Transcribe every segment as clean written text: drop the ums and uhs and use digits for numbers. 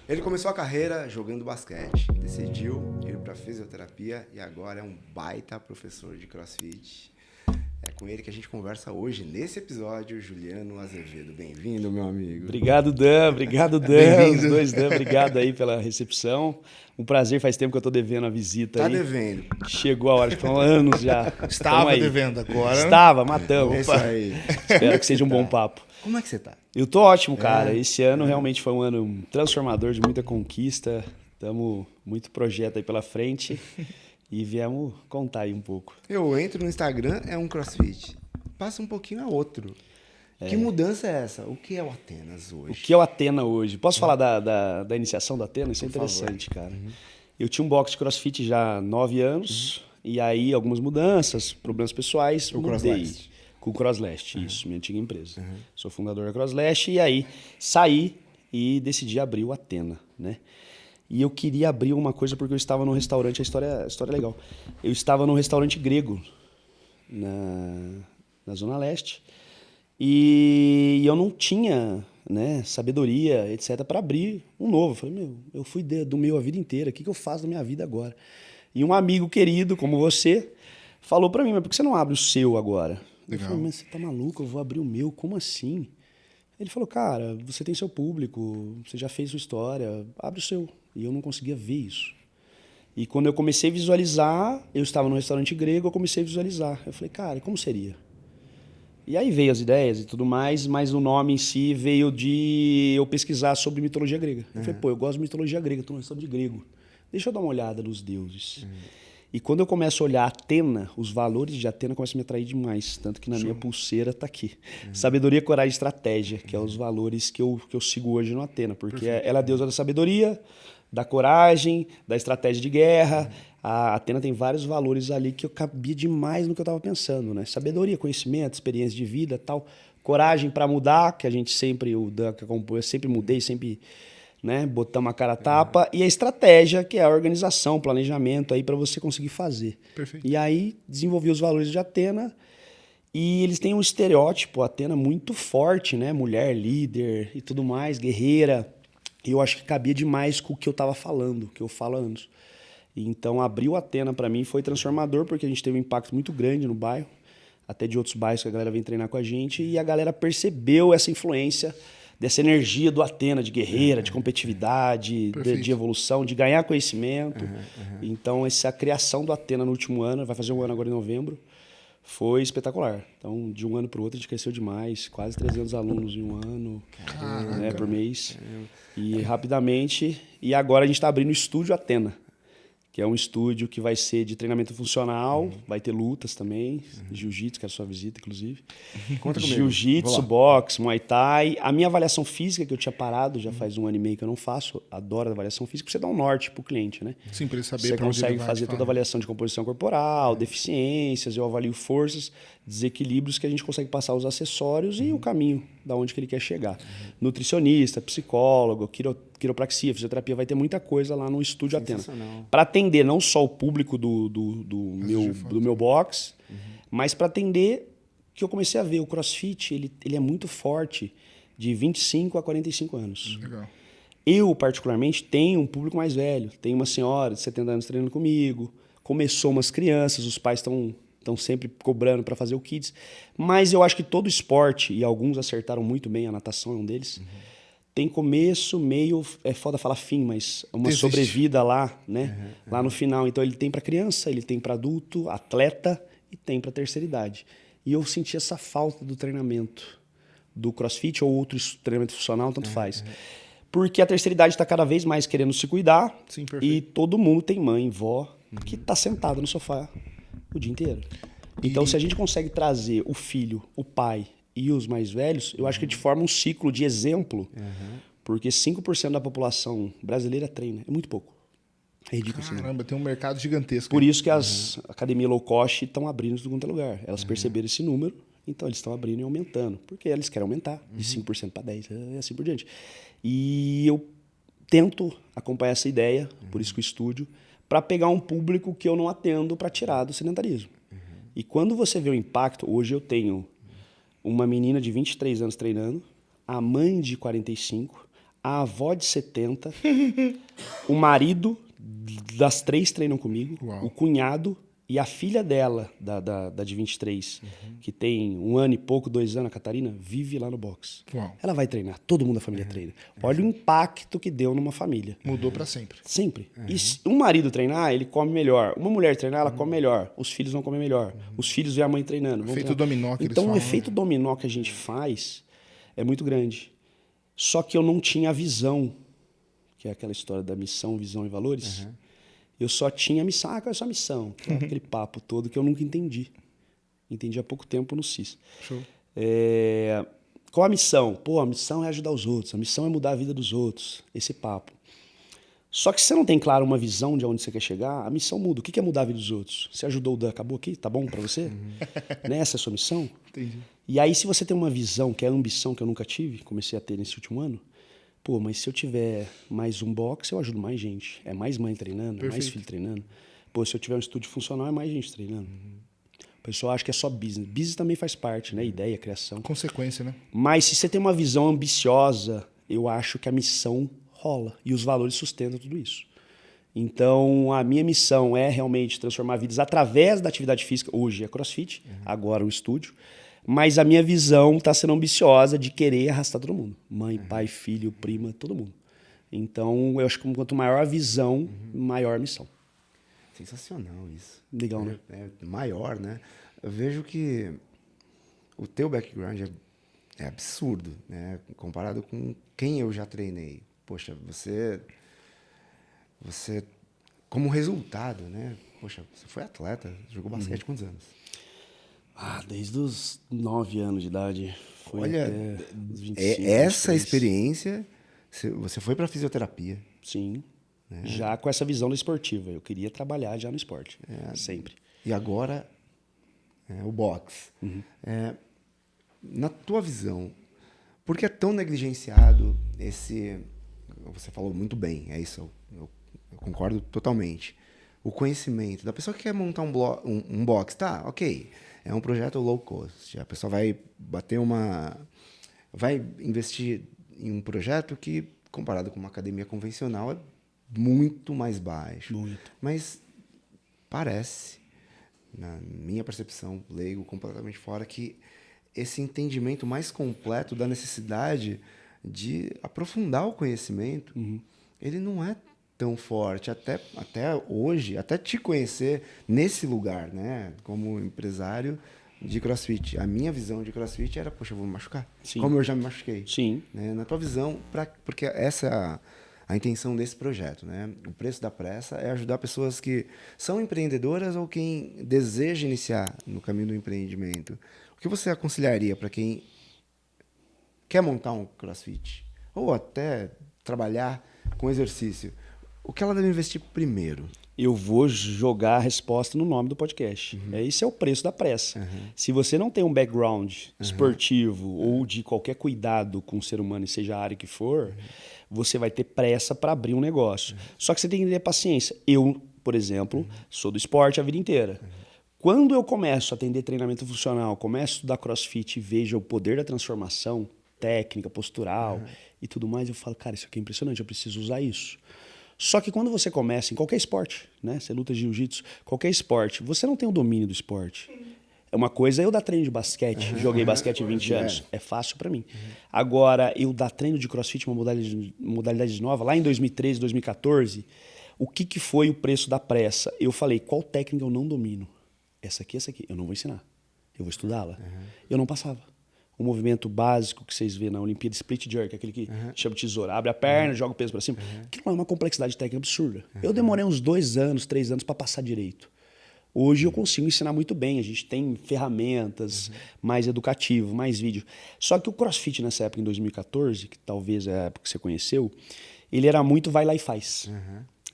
Ele começou a carreira jogando basquete, decidiu ir para fisioterapia e agora é um baita professor de CrossFit. É com ele que a gente conversa hoje, nesse episódio, Juliano Azevedo. Bem-vindo, meu amigo. Obrigado, Dan. Obrigado, Dan. Os dois Dan, obrigado aí pela recepção. Um prazer, faz tempo que eu tô devendo a visita Tá aí. devendo. Chegou a hora, acho que foram anos já. Estava aí. devendo agora. Estava, matamos. É isso aí. Espero que seja um bom papo. Como é que você tá? Eu tô ótimo, cara. Esse ano realmente foi um ano transformador, de muita conquista. Tamo muito projeto aí pela frente e viemos contar aí um pouco. Eu entro no Instagram, é um CrossFit. Passa um pouquinho, é outro. Que mudança é essa? O que é o Atenas O hoje? que é o Atena hoje? Posso falar da iniciação do Atena? Isso é interessante, cara. Eu tinha um box de CrossFit já há 9 anos, e aí algumas mudanças, problemas pessoais, O mudei. CrossLast. Com o CrossLast, isso, minha antiga empresa. Sou fundador da CrossLast, e aí saí e decidi abrir o Atena, né? E eu queria abrir uma coisa porque eu estava num restaurante, a história é legal. Eu estava num restaurante grego na Zona Leste, e eu não tinha, né, sabedoria, etc, para abrir um novo. Eu falei, eu fui do meu a vida inteira, o que eu faço da minha vida agora? E um amigo querido, como você, falou para mim, mas por que você não abre o seu agora? Legal. Eu falei, mas você tá maluco, eu vou abrir o meu, como assim? Ele falou, cara, você tem seu público, você já fez sua história, abre o seu. E eu não conseguia ver isso. E quando eu comecei a visualizar, eu estava num restaurante grego, eu comecei a visualizar. Eu falei, cara, como seria? E aí veio as ideias e tudo mais, mas o nome em si veio de eu pesquisar sobre mitologia grega. Eu falei, eu gosto de mitologia grega, estou num restaurante grego. Deixa eu dar uma olhada nos deuses. E quando eu começo a olhar Atena, os valores de Atena começam a me atrair demais. Tanto que na minha pulseira está aqui. Sabedoria, coragem e estratégia, que é os valores que eu sigo hoje no Atena. Porque ela é a deusa da sabedoria, da coragem, da estratégia de guerra. A Atena tem vários valores ali que eu cabia demais no que eu estava pensando, né? Sabedoria, conhecimento, experiência de vida, tal. Coragem para mudar, que a gente sempre, o Dan que acompanha, sempre mudei, sempre, né, botamos a cara a tapa. E a estratégia, que é a organização, planejamento aí para você conseguir fazer. Perfeito. E aí desenvolvi os valores de Atena. E eles têm um estereótipo, Atena, muito forte, né? Mulher, líder e tudo mais, guerreira. E eu acho que cabia demais com o que eu estava falando, que eu falo há anos. Então, abrir o Atena para mim foi transformador, porque a gente teve um impacto muito grande no bairro, até de outros bairros que a galera vem treinar com a gente, e a galera percebeu essa influência dessa energia do Atena, de guerreira, de competitividade, de evolução, de ganhar conhecimento. Então, essa criação do Atena no último ano, vai fazer um ano agora em novembro, foi espetacular. Então, de um ano para o outro, a gente cresceu demais, quase 300 alunos em um ano, né, por mês. E rapidamente, e agora a gente está abrindo o Estúdio Atena, que é um estúdio que vai ser de treinamento funcional, vai ter lutas também, jiu-jitsu, que é a sua visita, inclusive. Conta comigo. Jiu-jitsu, boxe, muay thai. A minha avaliação física, que eu tinha parado, já faz um ano e meio que eu não faço, adoro a avaliação física, porque você dá um norte pro cliente, né? Sim, para ele saber Você pra onde ele consegue vai, fazer de toda a fato. avaliação de composição corporal, deficiências, eu avalio forças, desequilíbrios que a gente consegue passar os acessórios e o caminho da onde que ele quer chegar. Nutricionista, psicólogo, quiropraxia, fisioterapia, vai ter muita coisa lá no Estúdio Atena. Para atender não só o público do meu box, mas para atender que eu comecei a ver o CrossFit, ele é muito forte de 25 a 45 anos. Legal. Eu, particularmente, tenho um público mais velho. Tenho uma senhora de 70 anos treinando comigo. Começou umas crianças, os pais estão sempre cobrando para fazer o kids. Mas eu acho que todo esporte, e alguns acertaram muito bem, a natação é um deles, tem começo, meio, é foda falar fim, mas uma Existe. sobrevida lá, né? Lá no final. Então ele tem para criança, ele tem para adulto, atleta e tem para terceira idade. E eu senti essa falta do treinamento do CrossFit ou outro treinamento funcional, tanto faz. Porque a terceira idade está cada vez mais querendo se cuidar. Sim, perfeito. E todo mundo tem mãe, vó, que está sentado no sofá o dia inteiro. Então, se a gente consegue trazer o filho, o pai e os mais velhos, eu acho que a gente forma um ciclo de exemplo. Porque 5% da população brasileira treina. É muito pouco. É ridículo. Assim, né? Caramba, tem um mercado gigantesco. Por isso que as academias low cost estão abrindo de qualquer lugar. Elas perceberam esse número, então eles estão abrindo e aumentando. Porque eles querem aumentar de 5% para 10% e assim por diante. E eu tento acompanhar essa ideia, por isso que o estúdio, para pegar um público que eu não atendo para tirar do sedentarismo. E quando você vê o impacto, hoje eu tenho uma menina de 23 anos treinando, a mãe de 45, a avó de 70, o marido das 3 treinam comigo, Uau. o cunhado e a filha dela, da de 23, que tem 1 ano e pouco, 2 anos, a Catarina, vive lá no box. Uau. Ela vai treinar, todo mundo da família treina. Olha o impacto que deu numa família. Mudou pra sempre. Sempre. E se um marido treinar, ele come melhor. Uma mulher treinar, ela come melhor. Os filhos vão comer melhor. Os filhos veem a mãe treinando. Efeito dominó que eles Então, o falam, efeito dominó que a gente faz é muito grande. Só que eu não tinha a visão, que é aquela história da missão, visão e valores. Eu só tinha a missão. Qual é a sua missão? Aquele papo todo que eu nunca entendi. Entendi há pouco tempo no CIS. Show. Qual a missão? Pô, a missão é ajudar os outros. A missão é mudar a vida dos outros. Esse papo. Só que se você não tem claro uma visão de onde você quer chegar, a missão muda. O que é mudar a vida dos outros? Você ajudou o Dan, acabou aqui? Tá bom pra você? Né? Essa é a sua missão? Entendi. E aí, se você tem uma visão, que é a ambição que eu nunca tive, comecei a ter nesse último ano, pô, mas se eu tiver mais um box, eu ajudo mais gente. É mais mãe treinando, é mais filho treinando. Pô, se eu tiver um estúdio funcional, é mais gente treinando. O pessoal acha que é só business. Business também faz parte, né? Ideia, criação. Consequência, né? Mas se você tem uma visão ambiciosa, eu acho que a missão rola. E os valores sustentam tudo isso. Então, a minha missão é realmente transformar vidas através da atividade física. Hoje é CrossFit, agora o estúdio. Mas a minha visão está sendo ambiciosa de querer arrastar todo mundo. Mãe, pai, filho, prima, todo mundo. Então, eu acho que quanto maior a visão, maior a missão. Sensacional isso. Legal, né? É maior, né? Eu vejo que o teu background é absurdo, né? Comparado com quem eu já treinei. Poxa, você como resultado, né? Poxa, você foi atleta, jogou basquete há quantos anos? Desde os 9 anos de idade. Foi Olha, até os 25, essa 23. experiência, você foi para fisioterapia. Sim. Já com essa visão da esportiva. Eu queria trabalhar já no esporte. Sempre. E agora, o boxe. Na tua visão, por que é tão negligenciado esse... Você falou muito bem, é isso, eu concordo totalmente. O conhecimento da pessoa que quer montar um box, tá, ok, é um projeto low cost, a pessoa vai vai investir em um projeto que, comparado com uma academia convencional, é muito mais baixo. Muito. Mas parece, na minha percepção, leigo, completamente fora, que esse entendimento mais completo da necessidade de aprofundar o conhecimento, ele não é tão forte. Até hoje, até te conhecer nesse lugar, né? Como empresário de CrossFit. A minha visão de CrossFit era, poxa, eu vou me machucar. Sim. Como eu já me machuquei. Sim. Né? Na tua visão, porque essa é a intenção desse projeto, né? O preço da pressa é ajudar pessoas que são empreendedoras ou quem deseja iniciar no caminho do empreendimento. O que você aconselharia para quem quer montar um CrossFit ou até trabalhar com exercício? O que ela deve investir primeiro? Eu vou jogar a resposta no nome do podcast. Esse é o preço da pressa. Se você não tem um background esportivo ou de qualquer cuidado com o ser humano, seja a área que for, você vai ter pressa para abrir um negócio. Só que você tem que ter paciência. Eu, por exemplo, sou do esporte a vida inteira. Quando eu começo a atender treinamento funcional, começo a estudar CrossFit e vejo o poder da transformação técnica, postural e tudo mais, eu falo, cara, isso aqui é impressionante, eu preciso usar isso. Só que quando você começa em qualquer esporte, né? Você luta jiu-jitsu, qualquer esporte, você não tem o domínio do esporte. É uma coisa eu dar treino de basquete, joguei basquete há 20 anos, é fácil para mim. Agora, eu dar treino de CrossFit, uma modalidade nova, lá em 2013, 2014, o que foi o preço da pressa? Eu falei, qual técnica eu não domino? Essa aqui, eu não vou ensinar. Eu vou estudá-la. Eu não passava. O movimento básico que vocês vê na Olimpíada, split jerk, aquele que chama tesoura, abre a perna, joga o peso para cima. Aquilo é uma complexidade técnica absurda. Eu demorei uns 2 anos, 3 anos para passar direito. Hoje eu consigo ensinar muito bem. A gente tem ferramentas mais educativo, mais vídeo. Só que o CrossFit nessa época, em 2014, que talvez é a época que você conheceu, ele era muito vai lá e faz.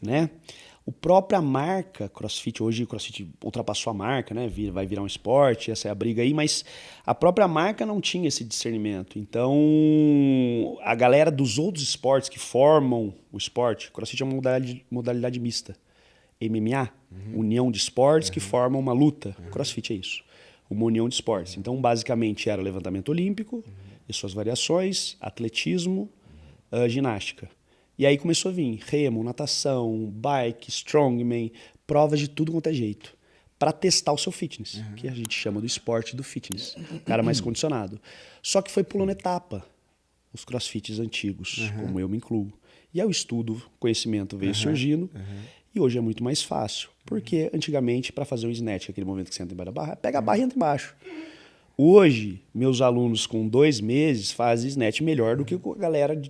Né? A própria marca CrossFit, hoje o CrossFit ultrapassou a marca, né? Vai virar um esporte, essa é a briga aí, mas a própria marca não tinha esse discernimento. Então, a galera dos outros esportes que formam o esporte, CrossFit é uma modalidade mista. MMA, união de esportes que formam uma luta. CrossFit é isso, uma união de esportes. Então, basicamente, era levantamento olímpico e suas variações, atletismo, ginástica. E aí começou a vir remo, natação, bike, strongman, provas de tudo quanto é jeito. Para testar o seu fitness, que a gente chama do esporte do fitness. O cara mais condicionado. Só que foi pulando etapa. Os crossfits antigos, como eu me incluo. E aí o estudo, conhecimento veio surgindo. E hoje é muito mais fácil. Porque antigamente, para fazer um snatch, aquele momento que você entra embaixo da barra, pega a barra e entra embaixo. Hoje, meus alunos com 2 meses fazem snatch melhor do que a galera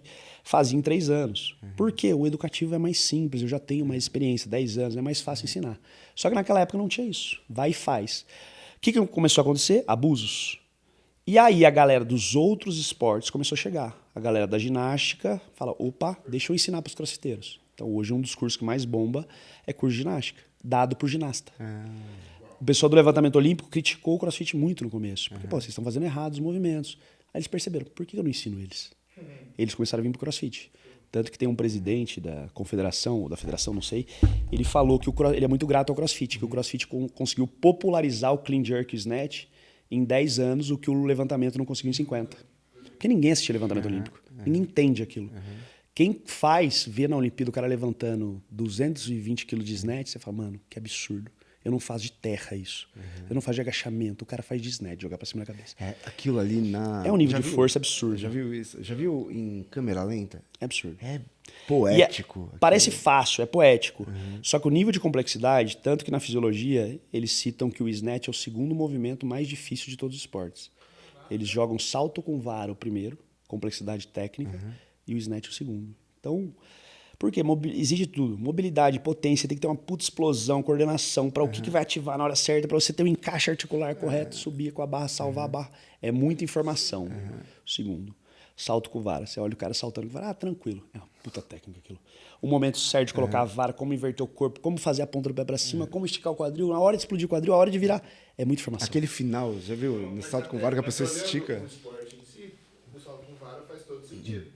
fazia em 3 anos. Por quê? O educativo é mais simples, eu já tenho mais experiência, 10 anos, é mais fácil ensinar. Só que naquela época não tinha isso. Vai e faz. O que começou a acontecer? Abusos. E aí a galera dos outros esportes começou a chegar. A galera da ginástica fala, opa, deixa eu ensinar para os crossfiteiros. Então hoje um dos cursos que mais bomba é curso de ginástica, dado por ginasta. O pessoal do levantamento olímpico criticou o crossfit muito no começo. Porque, pô, vocês estão fazendo errado os movimentos. Aí eles perceberam, por que eu não ensino eles? Eles começaram a vir pro crossfit. Tanto que tem um presidente da confederação, ou da federação, não sei, ele falou que ele é muito grato ao crossfit, que o crossfit conseguiu popularizar o clean jerk e o snatch em 10 anos, o que o levantamento não conseguiu em 50. Porque ninguém assiste levantamento olímpico. Ninguém entende aquilo. Quem vê na Olimpíada o cara levantando 220 quilos de snatch, você fala, mano, que absurdo. Eu não faço de terra isso. Eu não faço de agachamento. O cara faz de snatch, jogar pra cima da cabeça. Aquilo ali na... É um nível de força absurdo. Já viu isso? Já viu em câmera lenta? É absurdo. É poético. Parece fácil, é poético. Só que o nível de complexidade, tanto que na fisiologia, eles citam que o snatch é o segundo movimento mais difícil de todos os esportes. Eles jogam salto com vara o primeiro, complexidade técnica, e o snatch o segundo. Então... Porque exige tudo. Mobilidade, potência, tem que ter uma puta explosão, coordenação, para o que vai ativar na hora certa, para você ter um encaixe articular correto, subir com a barra, salvar a barra. É muita informação. Segundo, salto com vara. Você olha o cara saltando com vara, tranquilo. É uma puta técnica aquilo. O momento certo de colocar a vara, como inverter o corpo, como fazer a ponta do pé para cima, como esticar o quadril, na hora de explodir o quadril, a hora de virar. É muita informação. Aquele final, já viu? No salto com vara que a pessoa estica. O esporte em si, o salto com vara faz todo sentido.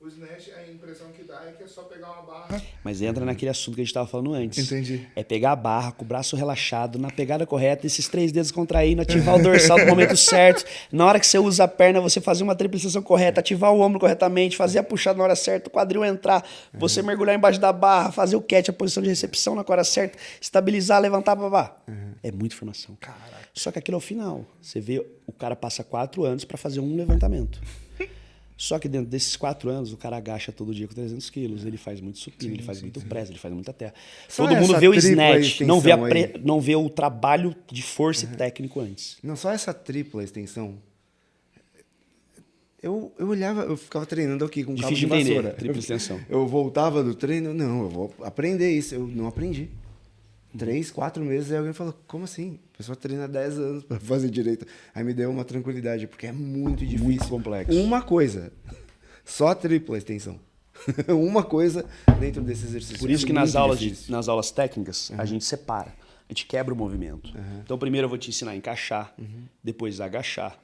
O snatch, a impressão que dá é que é só pegar uma barra. Mas entra naquele assunto que a gente estava falando antes. Entendi. É pegar a barra com o braço relaxado, na pegada correta, esses 3 dedos contraindo, ativar o dorsal no momento certo. Na hora que você usa a perna, você fazer uma triplicação correta, ativar o ombro corretamente, fazer a puxada na hora certa, o quadril entrar, você mergulhar embaixo da barra, fazer o catch, a posição de recepção na hora certa, estabilizar, levantar, babá. É muita informação. Caraca. Só que aquilo é o final. Você vê, o cara passa 4 anos para fazer um levantamento. Só que dentro desses 4 anos, o cara agacha todo dia com 300 quilos. Ele faz muito supino, ele faz muito press, ele faz muita terra. Só Todo mundo essa vê o tripla snatch, não vê, extensão não vê o trabalho de força e técnico antes. Não, só essa tripla extensão. Eu olhava, eu ficava treinando aqui com cabo de Difícil de entender, vassoura. tripla extensão. Eu voltava do treino, não, eu vou aprender isso. Eu não aprendi. 3, 4 meses, aí alguém falou, como assim? A pessoa treina 10 anos para fazer direito. Aí me deu uma tranquilidade, porque é muito difícil. Muito complexo. Uma coisa, só a tripla extensão. Uma coisa dentro desse exercício. Por isso é que muito nas difícil. aulas técnicas, a gente separa. A gente quebra o movimento. Então, primeiro eu vou te ensinar a encaixar, depois agachar,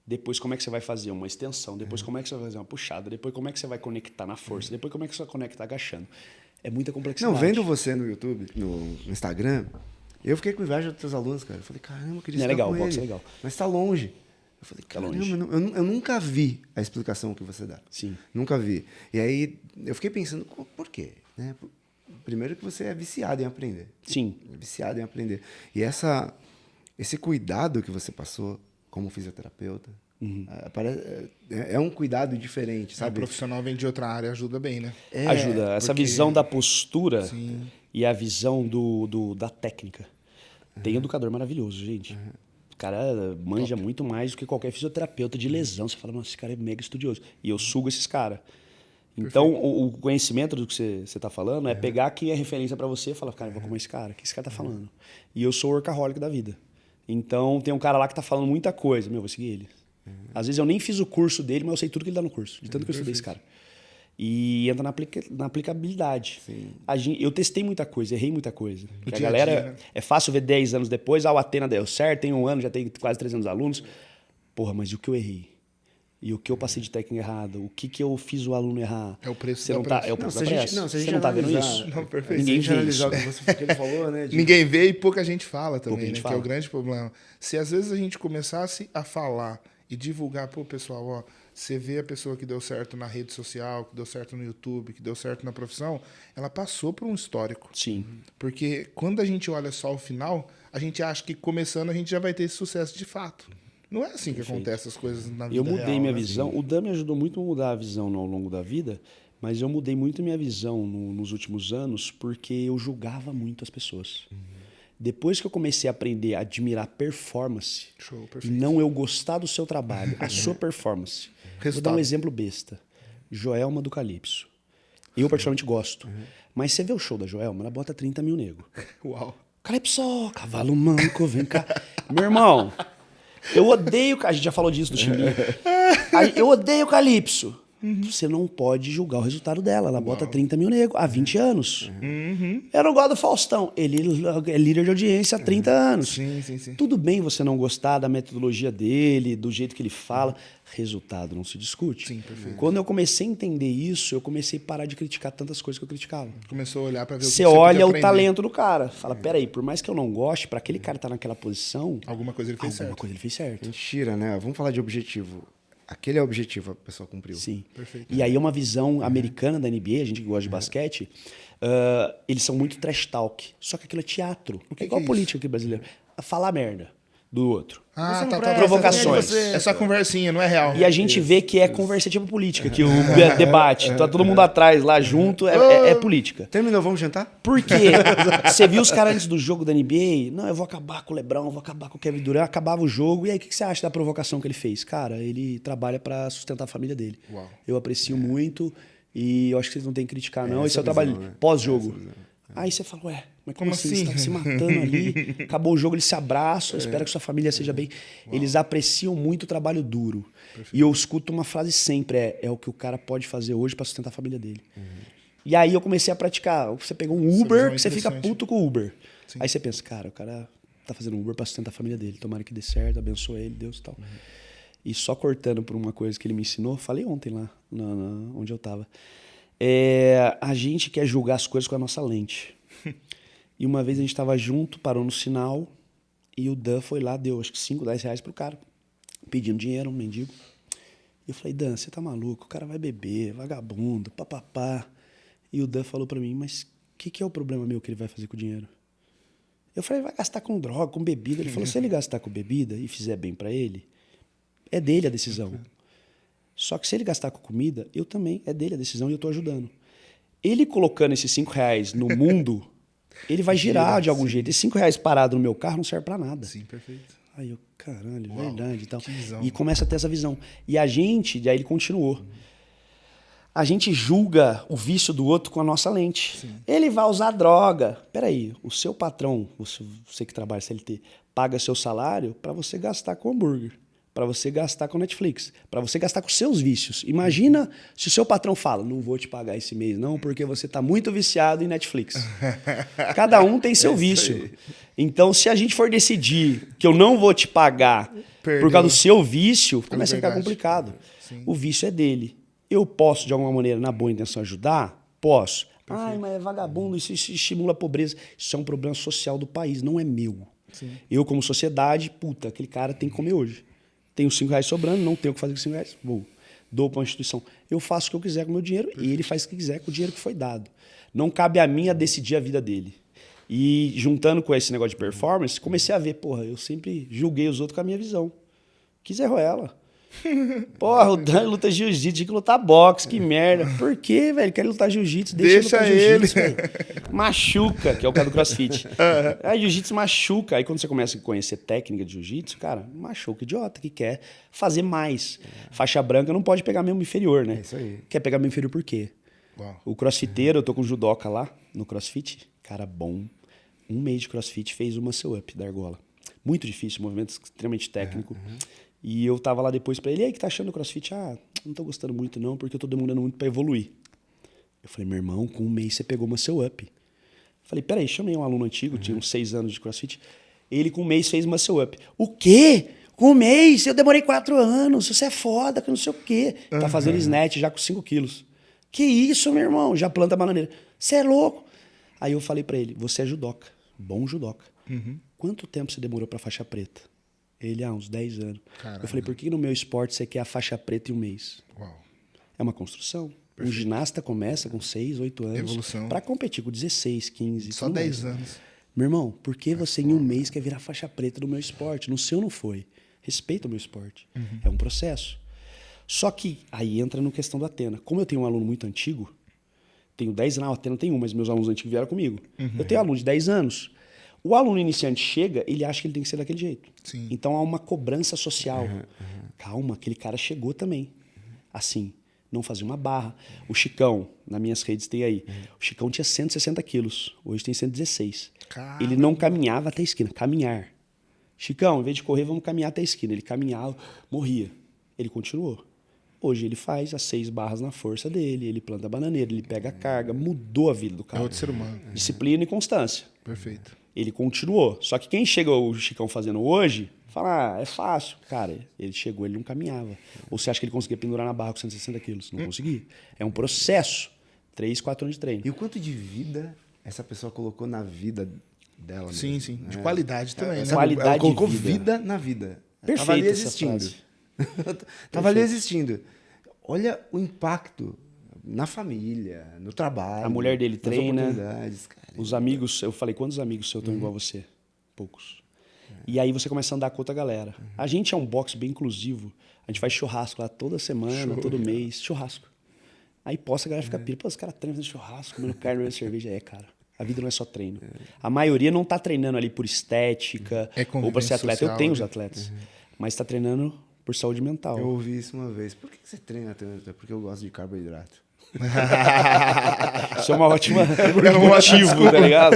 depois como é que você vai fazer uma extensão, depois como é que você vai fazer uma puxada, depois como é que você vai conectar na força, depois como é que você vai conectar agachando. É muita complexidade. Não, vendo você no YouTube, no Instagram, eu fiquei com inveja dos teus alunos, cara. Eu falei, caramba, eu queria estar legal, com o boxe ele. é legal. Mas tá longe. Eu falei, caramba, longe. eu nunca vi a explicação que você dá. Sim. Nunca vi. E aí, eu fiquei pensando, por quê? Né? Primeiro que você é viciado em aprender. Sim. É viciado em aprender. E esse cuidado que você passou como fisioterapeuta, é um cuidado diferente, O sabe? profissional vem de outra área, ajuda bem, né? Ajuda. Essa porque- visão da postura Sim. e a visão da técnica. Tem educador maravilhoso, gente. O cara manja muito mais do que qualquer fisioterapeuta de lesão. Você fala, nossa, esse cara é mega estudioso. E eu sugo esses caras. Então, o conhecimento do que você está falando é pegar quem é referência para você e falar, cara, eu vou comer esse cara. O que esse cara tá falando? E eu sou o workaholic da vida. Então, tem um cara lá que tá falando muita coisa. Meu, eu vou seguir ele. Às vezes eu nem fiz o curso dele, mas eu sei tudo que ele dá no curso. De tanto que eu estudei esse cara. E entra na aplicabilidade. Eu testei muita coisa, errei muita coisa. Porque a dia a galera, dia, né? é fácil ver 10 anos depois, o Atena deu certo, tem 1 ano, já tem quase 300 alunos. Porra, mas e o que eu errei? E o que eu passei de técnica errada? O que eu fiz o aluno errar? É o preço Você da não tá, pressa. é o preço da pressa. se a Você gente não tá vendo analisar- isso? Não, perfeito. Ninguém Se a gente vê isso. analisar o que ele falou, né? de- Ninguém vê e pouca gente fala também, Pouca gente né? fala. Que é o grande problema. Se às vezes a gente começasse a falar e divulgar, pô, pessoal, ó, Você vê a pessoa que deu certo na rede social, que deu certo no YouTube, que deu certo na profissão, ela passou por um histórico. Sim. Porque quando a gente olha só o final, a gente acha que começando a gente já vai ter esse sucesso de fato. Não é assim que acontecem as coisas na vida Eu mudei real, minha né? visão. O Dan me ajudou muito a mudar a visão ao longo da vida, mas eu mudei muito minha visão nos últimos anos porque eu julgava muito as pessoas. Depois que eu comecei a aprender a admirar performance, Show, e perfeito. não eu gostar do seu trabalho, a sua performance. Vou dar Resultado. um exemplo besta. Joelma do Calypso. Eu particularmente gosto. Mas você vê o show da Joelma, ela bota 30 mil nego. Uau. Calypso, cavalo manco, vem cá. Meu irmão, eu odeio... A gente já falou disso do Chimbinha. Eu odeio Calypso. Você não pode julgar o resultado dela. Ela bota 30 mil negros há 20 anos. Eu não gosto do Faustão. Ele é líder de audiência há 30 anos. Sim, sim, sim. Tudo bem você não gostar da metodologia dele, do jeito que ele fala. Resultado não se discute. Sim, perfeito. Quando eu comecei a entender isso, eu comecei a parar de criticar tantas coisas que eu criticava. Começou a olhar pra ver o que Você podia olha o aprender. talento do cara. Fala, peraí, por mais que eu não goste, para aquele cara estar naquela posição, Alguma coisa ele fez alguma certo. coisa ele fez certo. Mentira, né? Vamos falar de objetivo. Aquele é o objetivo, a pessoa cumpriu. Sim. Perfeito. E aí é uma visão americana da NBA, a gente que gosta de basquete, eles são muito trash talk. Só que aquilo é teatro. que É igual que é política aqui brasileira. Falar merda do outro. Ah, Você não tá, presta, provocações. você- É só conversinha, não é real. E a gente vê que é conversativa política, que o debate, tá todo mundo atrás, lá junto, é política. Terminou, vamos jantar? Por quê? Você viu os caras antes do jogo da NBA? Não, eu vou acabar com o LeBron, vou acabar com o Kevin Durant. Acabava o jogo. E aí, o que você acha da provocação que ele fez? Cara, ele trabalha pra sustentar a família dele. Uau. Eu aprecio muito e eu acho que vocês não têm que criticar, não. Esse essa é o trabalho visão, né? pós-jogo. Essa visão. Aí você fala, ué, mas Como como assim? assim? Você tá se matando ali, acabou o jogo, eles se abraçam, espera que sua família seja bem. Eles apreciam muito o trabalho duro. E eu escuto uma frase sempre, é o que o cara pode fazer hoje pra sustentar a família dele. E aí eu comecei a praticar. Você pegou um Essa Uber, visão é que você fica interessante. puto com o Uber. Sim. Aí você pensa, cara, o cara tá fazendo um Uber pra sustentar a família dele. Tomara que dê certo, abençoe ele, Deus e tal. E só cortando por uma coisa que ele me ensinou, falei ontem lá, onde eu tava. A gente quer julgar as coisas com a nossa lente. E uma vez a gente tava junto, parou no sinal, e o Dan foi lá, deu acho que 5, 10 reais pro cara, pedindo dinheiro, um mendigo. E eu falei, Dan, você tá maluco? O cara vai beber, vagabundo, papapá. E o Dan falou pra mim, mas o que é o problema meu que ele vai fazer com o dinheiro? Eu falei, vai gastar com droga, com bebida. Ele falou, se ele gastar com bebida e fizer bem pra ele, é dele a decisão. Só que se ele gastar com comida, eu também, é dele a decisão e eu tô ajudando. Ele colocando esses 5 reais no mundo, ele vai girar de algum jeito. Esses 5 reais parado no meu carro não serve pra nada. Sim, perfeito. Aí eu, caralho, Uau, verdade e tal. que visão. E começa a ter essa visão. E a gente, aí ele continuou. A gente julga o vício do outro com a nossa lente. Sim. Ele vai usar droga. Peraí, o seu patrão, você que trabalha CLT, paga seu salário para você gastar com hambúrguer, para você gastar com Netflix, para você gastar com seus vícios. Imagina se o seu patrão fala, não vou te pagar esse mês não, porque você está muito viciado em Netflix. Cada um tem seu vício. Então, se a gente for decidir que eu não vou te pagar por causa do seu vício, começa a ficar liberdade. complicado. Sim. O vício é dele. Eu posso, de alguma maneira, na boa intenção, ajudar? Posso. Ai, mas é vagabundo, isso estimula a pobreza. Isso é um problema social do país, não é meu. Sim. Eu, como sociedade, puta, aquele cara tem que comer hoje. Tenho 5 reais sobrando, não tenho o que fazer com 5 reais, vou. Dou para uma instituição. Eu faço o que eu quiser com o meu dinheiro e ele faz o que quiser com o dinheiro que foi dado. Não cabe a mim a decidir a vida dele. E juntando com esse negócio de performance, comecei a ver, porra, eu sempre julguei os outros com a minha visão. Quis errar ela. Porra, o Dan luta jiu-jitsu, tinha que lutar boxe, que merda. Por quê, velho? Quer lutar jiu-jitsu? Deixa lutar ele. jiu-jitsu, velho. Machuca, que é o cara do CrossFit. Aí jiu-jitsu machuca. Aí quando você começa a conhecer técnica de jiu-jitsu, cara, machuca, idiota, que quer fazer mais. Faixa branca não pode pegar membro inferior, né? É isso aí. Quer pegar membro inferior por quê? Uau. O crossfiteiro, eu tô com o judoca lá, no crossfit, cara bom. 1 mês de crossfit, fez uma muscle up da argola. Muito difícil, movimento extremamente técnico. E eu tava lá depois pra ele, e aí, que tá achando do crossfit? Ah, não tô gostando muito não, porque eu tô demorando muito pra evoluir. Eu falei, meu irmão, com 1 mês você pegou uma muscle up. Eu falei, peraí, chamei um aluno antigo, tinha uns 6 anos de crossfit. Ele com 1 mês fez uma muscle up. O quê? Com 1 mês? Eu demorei 4 anos, você é foda, que não sei o quê. Tá fazendo snatch já com 5 quilos. Que isso, meu irmão? Já planta bananeira. Você é louco? Aí eu falei pra ele, você é judoca, bom judoca. Quanto tempo você demorou pra faixa preta? Ele, uns 10 anos. Caramba. Eu falei, por que no meu esporte você quer a faixa preta em um mês? Uau. É uma construção. Um ginasta começa com 6, 8 anos. Evolução. Pra competir com 16, 15. Só tudo 10 mais. anos. Meu irmão, por que você em um mês quer virar faixa preta do meu esporte? No seu não foi. Respeita o meu esporte. É um processo. Só que aí entra no questão do Athena. Como eu tenho um aluno muito antigo, tenho 10 anos, o Athena tem mas meus alunos antigos vieram comigo. Eu tenho aluno de 10 anos. O aluno iniciante chega, ele acha que ele tem que ser daquele jeito. Sim. Então há uma cobrança social. Calma, aquele cara chegou também. Assim, não fazia uma barra. O Chicão, nas minhas redes tem aí. O Chicão tinha 160 quilos, hoje tem 116. Caramba. Ele não caminhava até a esquina, caminhar. Chicão, em vez de correr, vamos caminhar até a esquina. Ele caminhava, morria. Ele continuou. Hoje ele faz as 6 barras na força dele, ele planta bananeira, ele pega a carga, mudou a vida do É cara. outro ser humano. Disciplina e constância. Perfeito. Ele continuou. Só que quem chega o Chicão fazendo hoje, fala, é fácil. Cara, ele chegou, ele não caminhava. Ou você acha que ele conseguia pendurar na barra com 160 quilos? Não conseguia. É um processo. 3, 4 anos de treino. E o quanto de vida essa pessoa colocou na vida dela Sim, mesmo, sim. né? De qualidade também, né? Sabe, Qualidade ela colocou de vida. vida na vida. Perfeito Tava ali essa existindo. frase. Tava ali existindo. Olha o impacto na família, no trabalho. A mulher dele nas treina. oportunidades, cara. Os amigos, eu falei, quantos amigos seus estão igual a você? Poucos. E aí você começa a andar com outra galera. A gente é um box bem inclusivo. A gente faz churrasco lá toda semana, todo mês. Churrasco. Aí posta, a galera fica pira. Pô, os caras treinam fazendo churrasco, comendo carne, bebendo cerveja. É, cara. A vida não é só treino. A maioria não tá treinando ali por estética É ou para convivência ser atleta. social, Eu tenho os né? atletas. Mas tá treinando por saúde mental. Eu ouvi isso uma vez. Por que você treina tanto? É porque eu gosto de carboidrato. Isso é uma ótima motivo, tá ligado?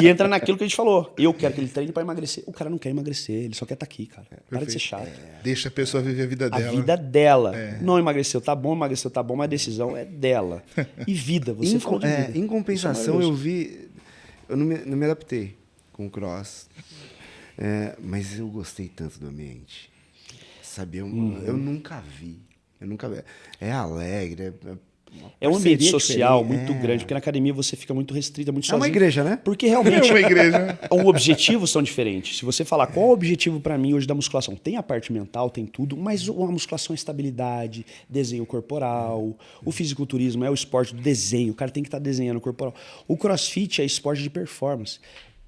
E entra naquilo que a gente falou. Eu quero que ele treine pra emagrecer. O cara não quer emagrecer, ele só quer estar aqui, cara. Para de ser chato. Deixa a pessoa viver a vida A dela. vida dela. Não emagreceu, tá bom, mas a decisão é dela. E vida, você falou de vida. Em compensação, Isso é eu vi... Eu não me adaptei com o cross. Mas eu gostei tanto do ambiente. Sabe? Eu nunca vi. É alegre, É um ambiente parceria social diferente. muito grande, porque na academia você fica muito restrita, muito É sozinho. uma igreja, né? Porque realmente É uma igreja. os objetivos são diferentes. Se você falar qual é o objetivo para mim hoje da musculação, tem a parte mental, tem tudo, mas a musculação é estabilidade, desenho corporal, o fisiculturismo é o esporte do desenho, o cara tem que estar desenhando o corporal. O crossfit é esporte de performance.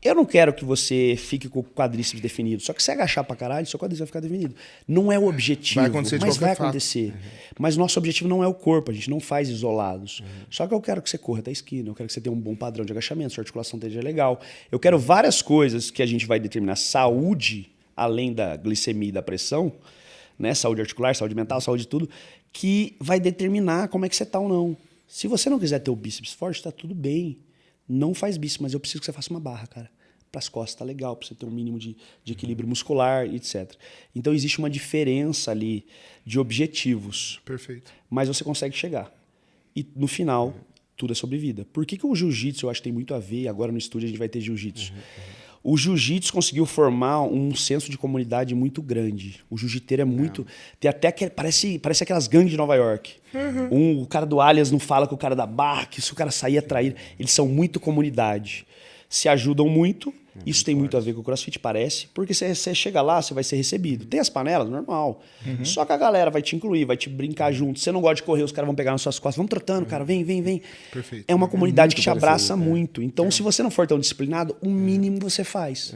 Eu não quero que você fique com o quadríceps definido, só que se agachar pra caralho, seu quadríceps vai ficar definido. Não é o objetivo, Vai acontecer de mas qualquer vai fato. acontecer. Mas nosso objetivo não é o corpo, a gente não faz isolados. Só que eu quero que você corra até a esquina, eu quero que você tenha um bom padrão de agachamento, sua articulação esteja legal. Eu quero várias coisas que a gente vai determinar. Saúde, além da glicemia e da pressão, né? Saúde articular, saúde mental, saúde de tudo, que vai determinar como é que você tá ou não. Se você não quiser ter o bíceps forte, tá tudo bem. Não faz bíceps, mas eu preciso que você faça uma barra, cara. Para as costas tá legal, para você ter um mínimo de equilíbrio muscular, etc. Então existe uma diferença ali de objetivos, Perfeito. mas você consegue chegar. E no final, tudo é sobre vida. Por que o jiu-jitsu eu acho que tem muito a ver, agora no estúdio a gente vai ter jiu-jitsu. O jiu-jitsu conseguiu formar um senso de comunidade muito grande. O jiu-jiteiro é muito... Tem até parece aquelas gangues de Nova York. O cara do Alias não fala com o cara da Barra, que se o cara sair atrair... Eles são muito comunidade. Se ajudam muito. Isso tem muito a ver com o CrossFit, parece. Porque você chega lá, você vai ser recebido. Tem as panelas, normal. Só que a galera vai te incluir, vai te brincar junto. Você não gosta de correr, os caras vão pegar nas suas costas. Vamos trotando, cara. Vem, vem, vem. Perfeito. É uma comunidade que te parecido, abraça muito. Então, se você não for tão disciplinado, o mínimo você faz.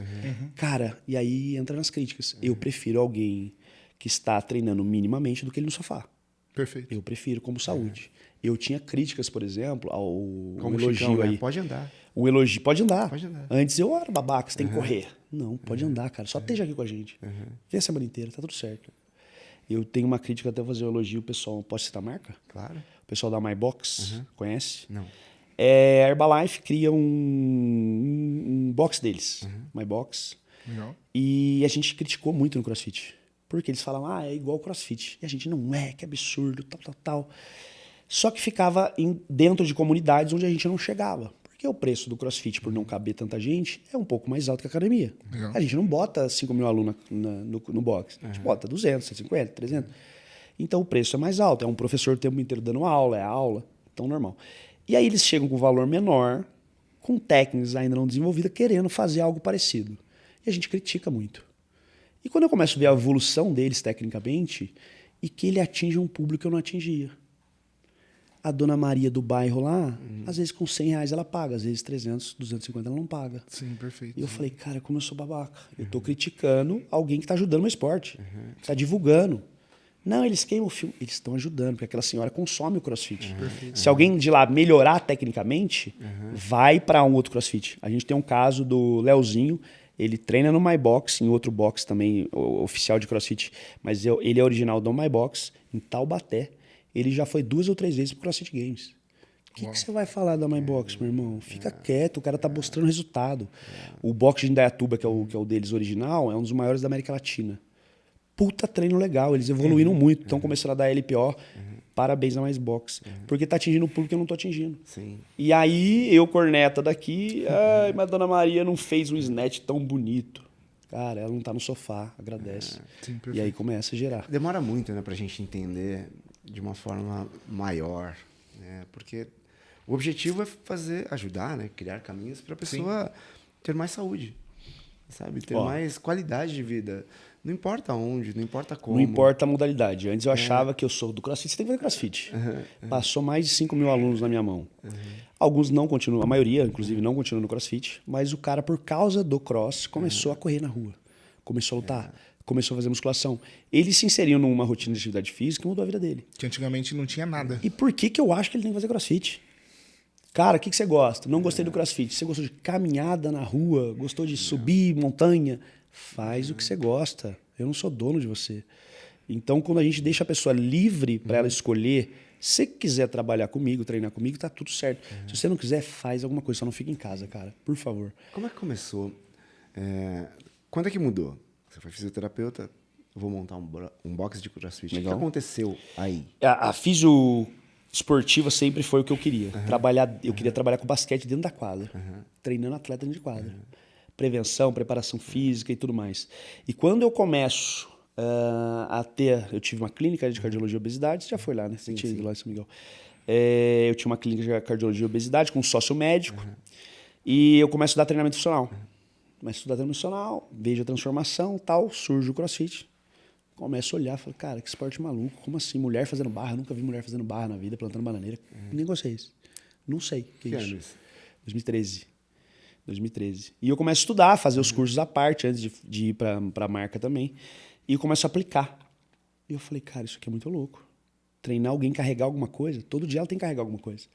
Cara, e aí entra nas críticas. Eu prefiro alguém que está treinando minimamente do que ele no sofá. Perfeito. Eu prefiro como saúde. Eu tinha críticas, por exemplo, ao Como elogio Chicão, né? aí. Pode andar. O elogio, pode andar. Pode andar. Antes eu era babaca, você tem que correr. Não, pode andar, cara. Só esteja aqui com a gente. Vem a semana inteira, tá tudo certo. Eu tenho uma crítica até fazer um elogio, pessoal. Posso citar a marca? Claro. O pessoal da MyBox, conhece? Não. A Herbalife cria um box deles, MyBox. Legal. E a gente criticou muito no CrossFit. Porque eles falam, é igual o CrossFit. E a gente não é, que absurdo, tal. Só que ficava dentro de comunidades onde a gente não chegava. Porque o preço do CrossFit, por não caber tanta gente, é um pouco mais alto que a academia. Legal. A gente não bota 5 mil alunos no box. A gente bota 200, 150, 300. Então o preço é mais alto. É um professor o tempo inteiro dando aula, é aula. Então normal. E aí eles chegam com valor menor, com técnicas ainda não desenvolvidas, querendo fazer algo parecido. E a gente critica muito. E quando eu começo a ver a evolução deles tecnicamente, e que ele atinge um público que eu não atingia. A dona Maria do bairro lá, às vezes com R$100 ela paga, às vezes 300, 250 ela não paga. Sim, perfeito. E eu falei, cara, como eu sou babaca. Eu tô criticando alguém que tá ajudando no esporte. Tá divulgando. Não, eles queimam o filme. Eles estão ajudando, porque aquela senhora consome o CrossFit. Se alguém de lá melhorar tecnicamente, vai para um outro CrossFit. A gente tem um caso do Leozinho, ele treina no MyBox, em outro box também, oficial de CrossFit, mas ele é original do MyBox, em Taubaté. Ele já foi 2 ou 3 vezes pro CrossFit Games. O que você vai falar da MyBox, meu irmão? Fica quieto, o cara tá mostrando resultado. O box de Indaiatuba, que é o deles original, é um dos maiores da América Latina. Puta treino legal, eles evoluíram muito, estão começando a dar LPO. Parabéns a MyBox. Porque tá atingindo o público que eu não tô atingindo. Sim. E aí, eu, corneta daqui, ai, mas a Dona Maria não fez um snatch tão bonito. Cara, ela não tá no sofá, agradece. Sim, e aí começa a gerar. Demora muito, né, pra gente entender de uma forma maior, né? Porque o objetivo é ajudar, né, criar caminhos para a pessoa ter mais saúde, sabe, ter mais qualidade de vida. Não importa onde, não importa como. Não importa a modalidade. Antes eu achava que eu sou do CrossFit, você tem que fazer CrossFit. Passou mais de 5.000 alunos na minha mão. Alguns não continuam, a maioria, inclusive, não continua no CrossFit, mas o cara, por causa do cross, começou a correr na rua. Começou a lutar. Começou a fazer musculação. Ele se inseriu numa rotina de atividade física e mudou a vida dele. Que antigamente não tinha nada. E por que eu acho que ele tem que fazer CrossFit? Cara, o que você gosta? Não gostei do CrossFit. Você gostou de caminhada na rua? Gostou de subir montanha? Faz o que você gosta. Eu não sou dono de você. Então, quando a gente deixa a pessoa livre para ela escolher, se você quiser trabalhar comigo, treinar comigo, tá tudo certo. Se você não quiser, faz alguma coisa. Só não fica em casa, cara. Por favor. Como é que começou? Quando é que mudou? Você foi fisioterapeuta, vou montar um box de CrossFit. Legal. O que aconteceu aí? A fisio esportiva sempre foi o que eu queria. Eu queria trabalhar com basquete dentro da quadra. Treinando atleta dentro de quadra. Prevenção, preparação física e tudo mais. E quando eu começo eu tive uma clínica de cardiologia e obesidade, você já foi lá, né? Você tinha ido lá em São Miguel. Eu tinha uma clínica de cardiologia e obesidade com um sócio médico. E eu começo a estudar treinamento funcional. Começo a estudar treinamento funcional, vejo a transformação, tal, surge o CrossFit. Começo a olhar, falo, cara, que esporte maluco. Como assim? Mulher fazendo barra? Eu nunca vi mulher fazendo barra na vida, plantando bananeira. Nem gostei disso. Não sei. Que é isso? 2013. E eu começo a estudar, fazer os cursos à parte, antes de ir para a marca também. E eu começo a aplicar. E eu falei, cara, isso aqui é muito louco. Treinar alguém carregar alguma coisa, todo dia ela tem que carregar alguma coisa.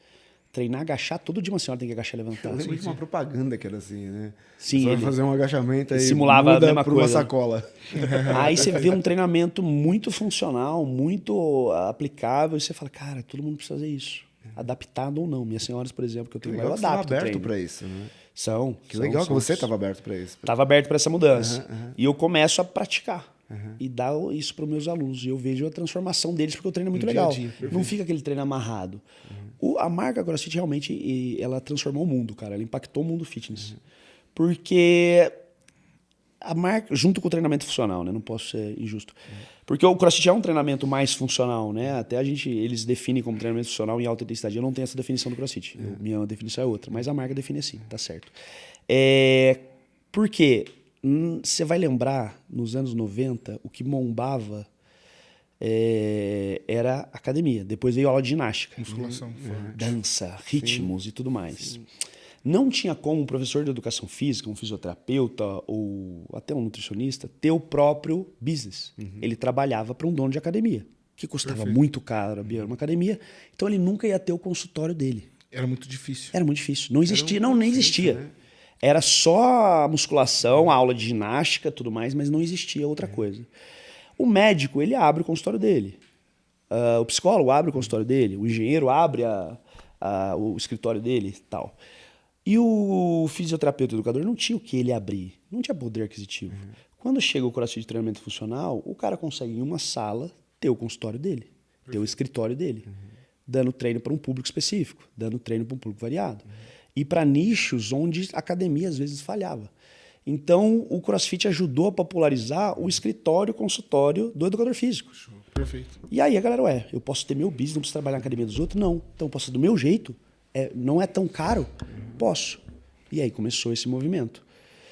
Treinar, agachar, todo dia uma senhora tem que agachar e levantar. Eu lembro de uma propaganda que era assim, né? Sim. Você vai fazer um agachamento aí, simulava muda a mesma por uma coisa. sacola. Aí você vê um treinamento muito funcional, muito aplicável, e você fala, cara, todo mundo precisa fazer isso. Adaptado ou não. Minhas senhoras, por exemplo, que eu tenho, eu Legal que você adapto estava o aberto treino. para isso, né? Que São, legal que você estava aberto para isso. Estava aberto para essa mudança. E eu começo a praticar. E dar isso para os meus alunos. E eu vejo a transformação deles, porque o treino é muito legal. Não fica aquele treino amarrado. A marca CrossFit realmente ela transformou o mundo, cara. Ela impactou o mundo fitness. Porque a marca, junto com o treinamento funcional, né? Não posso ser injusto. Porque o CrossFit é um treinamento mais funcional, né? Até eles definem como treinamento funcional em alta intensidade. Eu não tenho essa definição do CrossFit. Minha definição é outra. Mas a marca define assim, tá certo. Por quê? Você vai lembrar, nos anos 90, o que bombava era academia. Depois veio aula de ginástica. Musculação. Dança, ritmos e tudo mais. Não tinha como um professor de educação física, um fisioterapeuta ou até um nutricionista ter o próprio business. Ele trabalhava para um dono de academia, que custava muito caro abrir uma academia. Então ele nunca ia ter o consultório dele. Era muito difícil. Era muito difícil. Não existia, nem existia. Né? Era só a musculação, a aula de ginástica, tudo mais, mas não existia outra coisa. O médico, ele abre o consultório dele. O psicólogo abre o consultório dele. O engenheiro abre o escritório dele e tal. E o fisioterapeuta educador não tinha o que ele abrir. Não tinha poder aquisitivo. Quando chega o CrossFit de treinamento funcional, o cara consegue em uma sala ter o consultório dele, ter o escritório dele, dando treino para um público específico, dando treino para um público variado. E para nichos onde a academia às vezes falhava. Então, o CrossFit ajudou a popularizar o escritório, o consultório do educador físico. Perfeito. E aí a galera, eu posso ter meu business, não preciso trabalhar na academia dos outros? Não. Então, eu posso do meu jeito, não é tão caro? Posso. E aí começou esse movimento.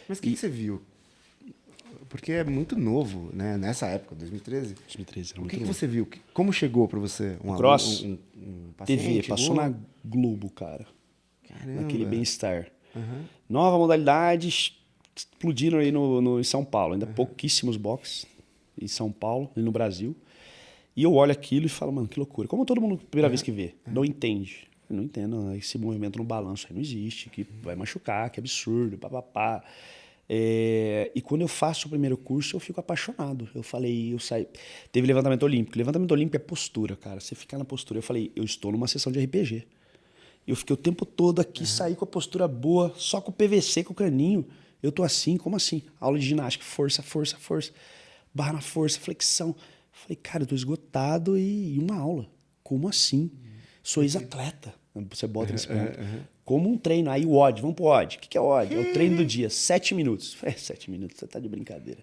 Mas o que você viu? porque é muito novo, né? Nessa época, 2013. 2013 era O muito que novo. você viu? Como chegou pra você? Cross? Um paciente? TV, passou chegou? na Globo, cara. Caramba. Naquele Bem-Estar. Aham. Nova modalidade, explodiram aí em São Paulo. Ainda pouquíssimos boxes em São Paulo e no Brasil. E eu olho aquilo e falo, mano, que loucura. Como todo mundo, primeira vez que vê, não entende. Eu não entendo, não, esse movimento no balanço aí não existe, que vai machucar, que absurdo, papapá. E quando eu faço o primeiro curso, eu fico apaixonado. Eu falei, eu saí. Teve levantamento olímpico. Levantamento olímpico é postura, cara. Você fica na postura. Eu falei, eu estou numa sessão de RPG. Eu fiquei o tempo todo aqui, saí com a postura boa, só com o PVC, com o caninho. Eu tô assim, como assim? Aula de ginástica, força, força, força. Barra na força, flexão. Falei, cara, eu tô esgotado e uma aula. Como assim? Sou ex-atleta. Você bota nesse ponto. Como um treino. Aí o odd, vamos pro odd. O que é odd? É o treino do dia, 7 minutos. Falei, 7 minutos, você tá de brincadeira.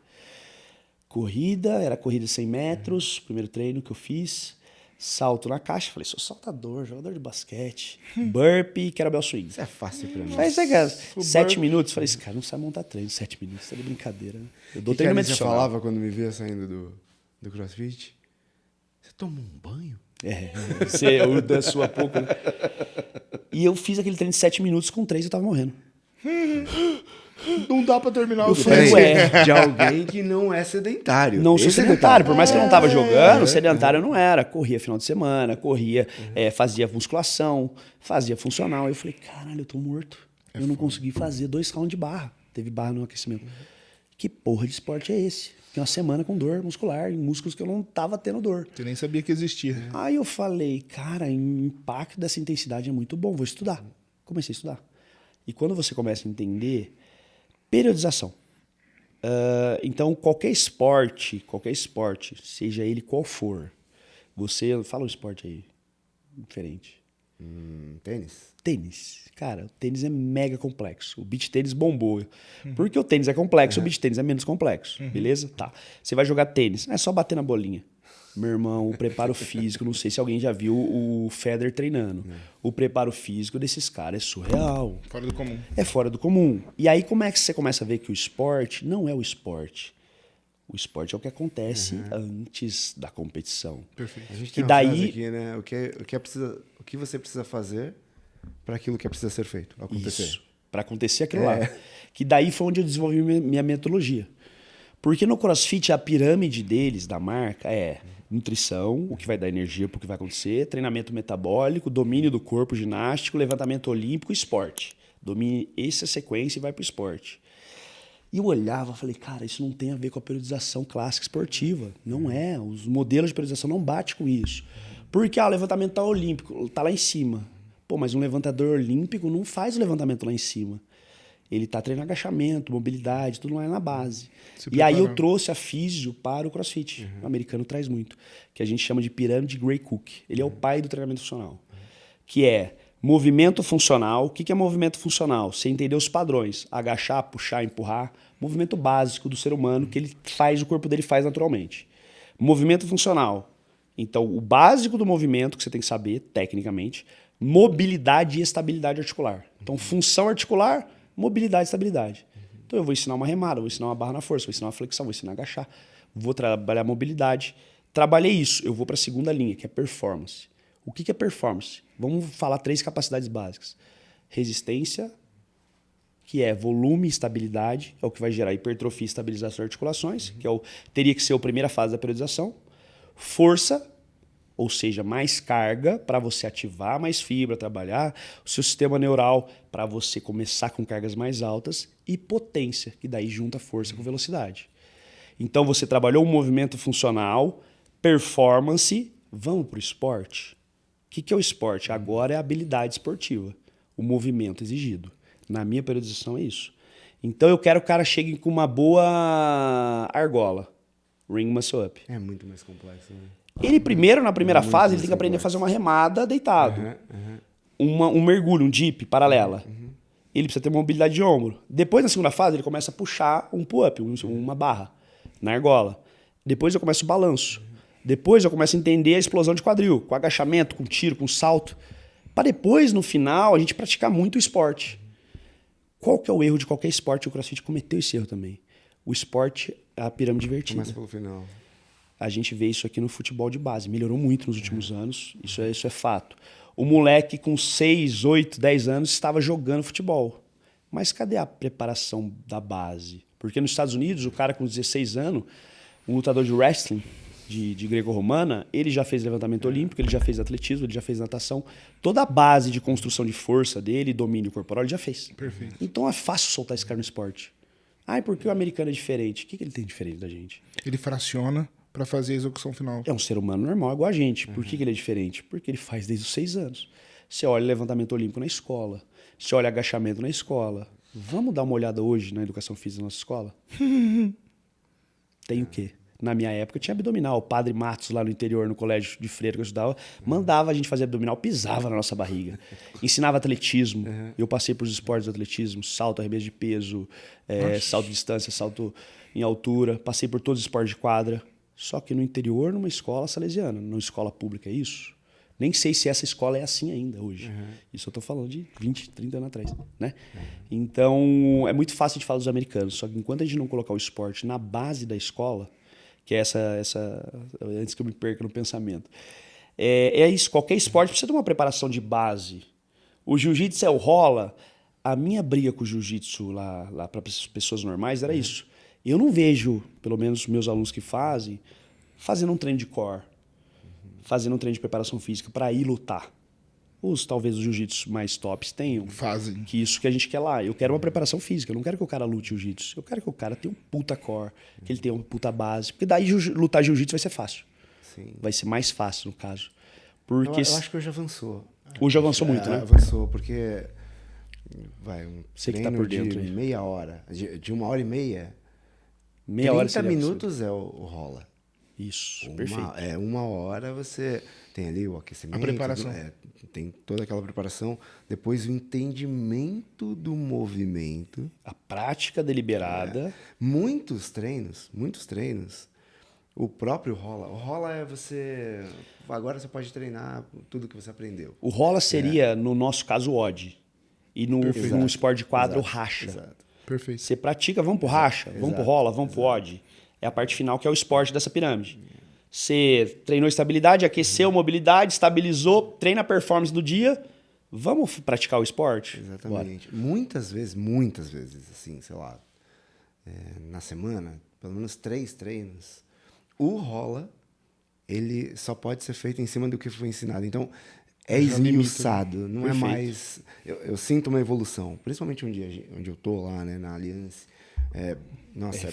Corrida, era corrida 100 metros, primeiro treino que eu fiz. Salto na caixa, falei, sou saltador, jogador de basquete. Burpee, kettlebell swing. Isso é fácil pra mim. Mas, cara, 7 minutos, falei, esse cara não sabe montar treino, 7 minutos, tá de brincadeira, né? Eu dou O que a treinamento Alicia adicional. falava quando me via saindo do CrossFit? Você toma um banho? Você da sua pouco, né? E eu fiz aquele treino de 7 minutos, com 3 eu tava morrendo. Não dá pra terminar o falei, treino. ué. De alguém que não é sedentário. Não sou Esse é o sedentário, detalhe. por mais que eu não tava jogando, sedentário eu não era. Corria final de semana, corria, fazia musculação, fazia funcional. Eu falei, caralho, eu tô morto. Eu não consegui fazer 2 rounds de barra. Teve barra no aquecimento. Que porra de esporte é esse? Fiquei uma semana com dor muscular, em músculos que eu não tava tendo dor. Você nem sabia que existia. Aí eu falei, cara, o impacto dessa intensidade é muito bom, vou estudar. Comecei a estudar. E quando você começa a entender, periodização. Então, qualquer esporte, seja ele qual for, você... Fala um esporte aí, diferente. Tênis? Tênis. Cara, o tênis é mega complexo. O beach tênis bombou. Porque o tênis é complexo, o beach tênis é menos complexo. Beleza? Tá. Você vai jogar tênis, é só bater na bolinha. Meu irmão, o preparo físico, não sei se alguém já viu o Federer treinando. O preparo físico desses caras é surreal. Fora do comum. É fora do comum. E aí como é que você começa a ver que o esporte não é o esporte? O esporte é o que acontece antes da competição. Perfeito. A gente E tem uma daí- frase aqui, né? O que você precisa fazer para aquilo que precisa ser feito acontecer. Isso. Para acontecer aquilo lá. Que daí foi onde eu desenvolvi minha metodologia. Porque no CrossFit a pirâmide deles, da marca, é nutrição, o que vai dar energia para o que vai acontecer, treinamento metabólico, domínio do corpo ginástico, levantamento olímpico e esporte. Domine essa sequência e vai para o esporte. E eu olhava e falei, cara, isso não tem a ver com a periodização clássica esportiva. Não é. Os modelos de periodização não batem com isso. Porque o levantamento tá olímpico, tá lá em cima. Pô, mas um levantador olímpico não faz o levantamento lá em cima. Ele tá treinando agachamento, mobilidade, tudo lá na base. E aí eu trouxe a físio para o CrossFit. O americano traz muito. Que a gente chama de pirâmide Gray Cook. Ele é o pai do treinamento funcional. Que é movimento funcional. O que é movimento funcional? Você entender os padrões. Agachar, puxar, empurrar. Movimento básico do ser humano que ele faz, o corpo dele faz naturalmente. Movimento funcional. Então, o básico do movimento que você tem que saber, tecnicamente, mobilidade e estabilidade articular. Então, função articular, mobilidade e estabilidade. Então, eu vou ensinar uma remada, vou ensinar uma barra na força, vou ensinar uma flexão, vou ensinar a agachar, vou trabalhar mobilidade. Trabalhei isso, eu vou para a segunda linha, que é performance. O que é performance? Vamos falar 3 capacidades básicas. Resistência, que é volume e estabilidade, é o que vai gerar hipertrofia e estabilização de articulações, que teria que ser a primeira fase da periodização. Força, ou seja, mais carga para você ativar mais fibra, trabalhar o seu sistema neural para você começar com cargas mais altas. E potência, que daí junta força com velocidade. Então você trabalhou um movimento funcional, performance, vamos para o esporte. O que é o esporte? Agora é a habilidade esportiva, o movimento exigido. Na minha periodização é isso. Então eu quero que o cara chegue com uma boa argola. Ring muscle up. É muito mais complexo, né? Ele primeiro, na primeira Muito fase, mais ele tem que aprender a complexo. fazer uma remada deitado. Um mergulho, um dip, paralela. Ele precisa ter uma mobilidade de ombro. Depois, na segunda fase, ele começa a puxar um pull-up, uma barra, na argola. Depois eu começo o balanço. Depois eu começo a entender a explosão de quadril, com agachamento, com tiro, com salto. Para depois, no final, a gente praticar muito o esporte. Qual que é o erro de qualquer esporte? O CrossFit cometeu esse erro também. O esporte é a pirâmide invertida. Começa pelo final. A gente vê isso aqui no futebol de base. Melhorou muito nos últimos anos, isso é fato. O moleque com 6, 8, 10 anos estava jogando futebol. Mas cadê a preparação da base? Porque nos Estados Unidos, o cara com 16 anos, um lutador de wrestling, de greco-romana, ele já fez levantamento olímpico, ele já fez atletismo, ele já fez natação. Toda a base de construção de força dele, domínio corporal, ele já fez. Perfeito. Então é fácil soltar esse cara no esporte. Ah, e por que o americano é diferente? O que ele tem diferente da gente? Ele fraciona para fazer a execução final. É um ser humano normal, igual a gente. Por que ele é diferente? Porque ele faz desde os 6 anos. Você olha levantamento olímpico na escola. Você olha agachamento na escola. Vamos dar uma olhada hoje na educação física da nossa escola? Tem o quê? Na minha época tinha abdominal. O padre Matos, lá no interior, no colégio de freira que eu estudava, mandava a gente fazer abdominal, pisava na nossa barriga. Ensinava atletismo. Eu passei por os esportes do atletismo, salto, arremesso de peso, salto de distância, salto em altura. Passei por todos os esportes de quadra. Só que no interior, numa escola salesiana. Numa escola pública é isso? Nem sei se essa escola é assim ainda hoje. Isso eu estou falando de 20, 30 anos atrás. Né? Então, é muito fácil de falar dos americanos. Só que enquanto a gente não colocar o esporte na base da escola, que é essa antes que eu me perca no pensamento, é isso. Qualquer esporte precisa de uma preparação de base. O jiu-jitsu é o rola. A minha briga com o jiu-jitsu lá para as pessoas normais era isso. Eu não vejo, pelo menos meus alunos que fazem, fazendo um treino de core, fazendo um treino de preparação física para ir lutar. Talvez os jiu-jitsu mais tops tenham. Fazem. Que isso que a gente quer lá. Eu quero uma preparação física. Eu não quero que o cara lute jiu-jitsu. Eu quero que o cara tenha um puta core, que ele tenha uma puta base. Porque daí lutar jiu-jitsu vai ser fácil. Sim. Vai ser mais fácil, no caso. Porque Eu acho que hoje avançou. Hoje avançou muito, né? Avançou, porque um Você que treino tá por dentro de aí. meia hora, de 1h30, Meia hora 30 você já minutos é o rola. Isso, perfeito. É 1 hora você tem ali o aquecimento. A preparação. Tem toda aquela preparação. Depois o entendimento do movimento. A prática deliberada. Muitos treinos. O próprio rola. O rola é você... Agora você pode treinar tudo que você aprendeu. O rola seria, no nosso caso, o odd. E no esporte de quadra, o Exato, racha. exato. Perfeito. Você pratica, vamos pro racha, vamos pro rola, vamos pro odd. É a parte final que é o esporte dessa pirâmide. Você treinou estabilidade, aqueceu mobilidade, estabilizou, treina a performance do dia. Vamos praticar o esporte? Exatamente. Bora. Muitas vezes, assim, sei lá, na semana, pelo menos 3 treinos, o rola, ele só pode ser feito em cima do que foi ensinado. Então, é esmiuçado, não Perfeito. é mais... Eu sinto uma evolução, principalmente onde eu tô lá, né, na Aliança. Nossa,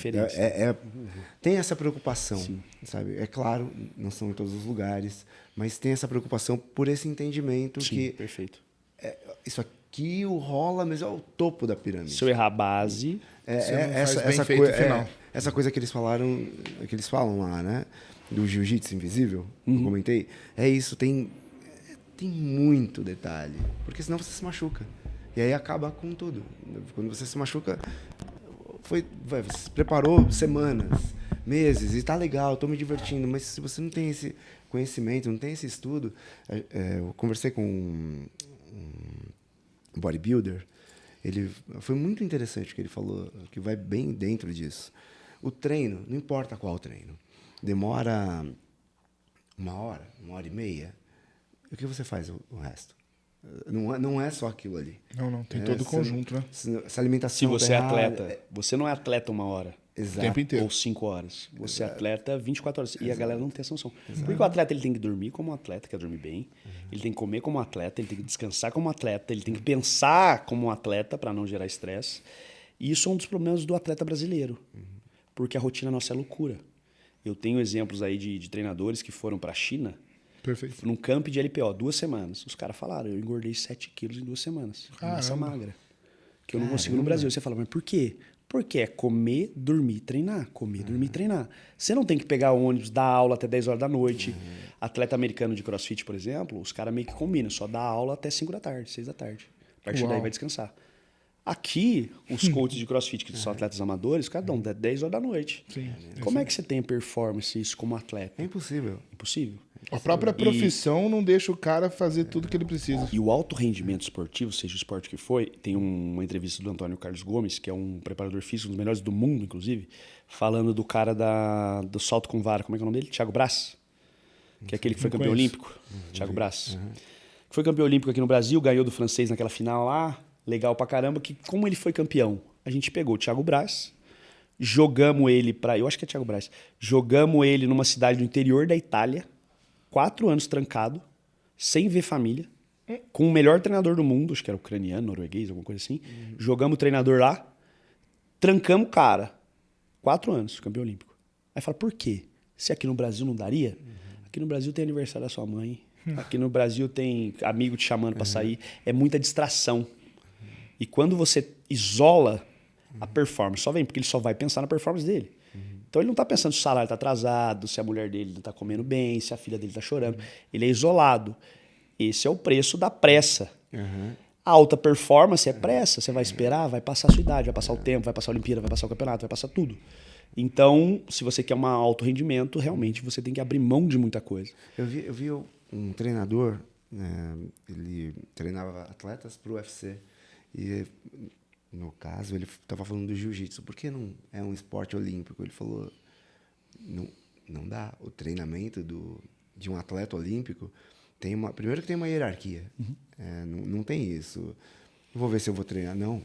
tem essa preocupação, sabe? É claro, não são em todos os lugares, mas tem essa preocupação por esse entendimento que perfeito. isso aqui o rola, mas é o topo da pirâmide. Se eu errar a base, Essa coisa que eles falaram, que eles falam lá, né? Do jiu-jitsu invisível, eu comentei. É isso, tem muito detalhe, porque senão você se machuca. E aí acaba com tudo. Quando você se machuca, você se preparou semanas, meses, e tá legal, tô me divertindo, mas se você não tem esse conhecimento, não tem esse estudo... eu conversei com um bodybuilder, foi muito interessante o que ele falou, que vai bem dentro disso. O treino, não importa qual treino, demora 1h30, o que você faz o resto? Não é só aquilo ali. Não, tem todo o conjunto, né? Se a alimentação se você tá é errada, atleta, você não é atleta 1 hora. Exato. O tempo inteiro. Ou 5 horas. Você é atleta 24 horas. E a galera não tem essa noção. Porque o atleta ele tem que dormir como um atleta, quer dormir bem. Ele tem que comer como um atleta, ele tem que descansar como um atleta, ele tem que pensar como um atleta para não gerar estresse. E isso é um dos problemas do atleta brasileiro. Porque a rotina nossa é loucura. Eu tenho exemplos aí de treinadores que foram para a China, Perfeito. num camp de LPO, 2 semanas. Os caras falaram, eu engordei 7 quilos em 2 semanas. Massa magra. Que eu não consigo no Brasil. Você fala, mas por quê? Porque é comer, dormir, treinar. Comer, dormir, treinar. Você não tem que pegar o ônibus, dar aula até 10 horas da noite. Atleta americano de crossfit, por exemplo, os caras meio que combinam. Só dá aula até 5 da tarde, 6 da tarde. A partir daí vai descansar. Aqui, os coaches de crossfit, que são atletas amadores, os caras dão 10 horas da noite. Sim. Como é que você tem performance isso como atleta? É impossível. Impossível. A própria profissão não deixa o cara fazer tudo que ele precisa. E o alto rendimento esportivo, seja o esporte que foi, tem uma entrevista do Antônio Carlos Gomes, que é um preparador físico, um dos melhores do mundo, inclusive, falando do cara do salto com vara, como é que é o nome dele? Thiago Braz, que é aquele que foi campeão olímpico. Thiago Braz. Que foi campeão olímpico aqui no Brasil, ganhou do francês naquela final lá, legal pra caramba, que como ele foi campeão, a gente pegou o Thiago Braz, jogamos ele eu acho que é Thiago Braz, jogamos ele numa cidade do interior da Itália, 4 anos trancado, sem ver família, com o melhor treinador do mundo, acho que era ucraniano, norueguês, alguma coisa assim. Jogamos o treinador lá, trancamos o cara. 4 anos, campeão olímpico. Aí fala, por quê? Se aqui no Brasil não daria? Aqui no Brasil tem aniversário da sua mãe. Aqui no Brasil tem amigo te chamando para sair. É muita distração. E quando você isola a performance, só vem, porque ele só vai pensar na performance dele. Então ele não está pensando se o salário está atrasado, se a mulher dele não está comendo bem, se a filha dele está chorando. Ele é isolado. Esse é o preço da pressa. A alta performance é pressa. Você vai esperar, vai passar a sua idade, vai passar o tempo, vai passar a Olimpíada, vai passar o campeonato, vai passar tudo. Então, se você quer um alto rendimento, realmente você tem que abrir mão de muita coisa. Eu vi um treinador, ele treinava atletas para o UFC. E, no caso, ele estava falando do jiu-jitsu. Por que não é um esporte olímpico? Ele falou, não dá. O treinamento de um atleta olímpico primeiro que tem uma hierarquia. Não tem isso. Vou ver se eu vou treinar. Não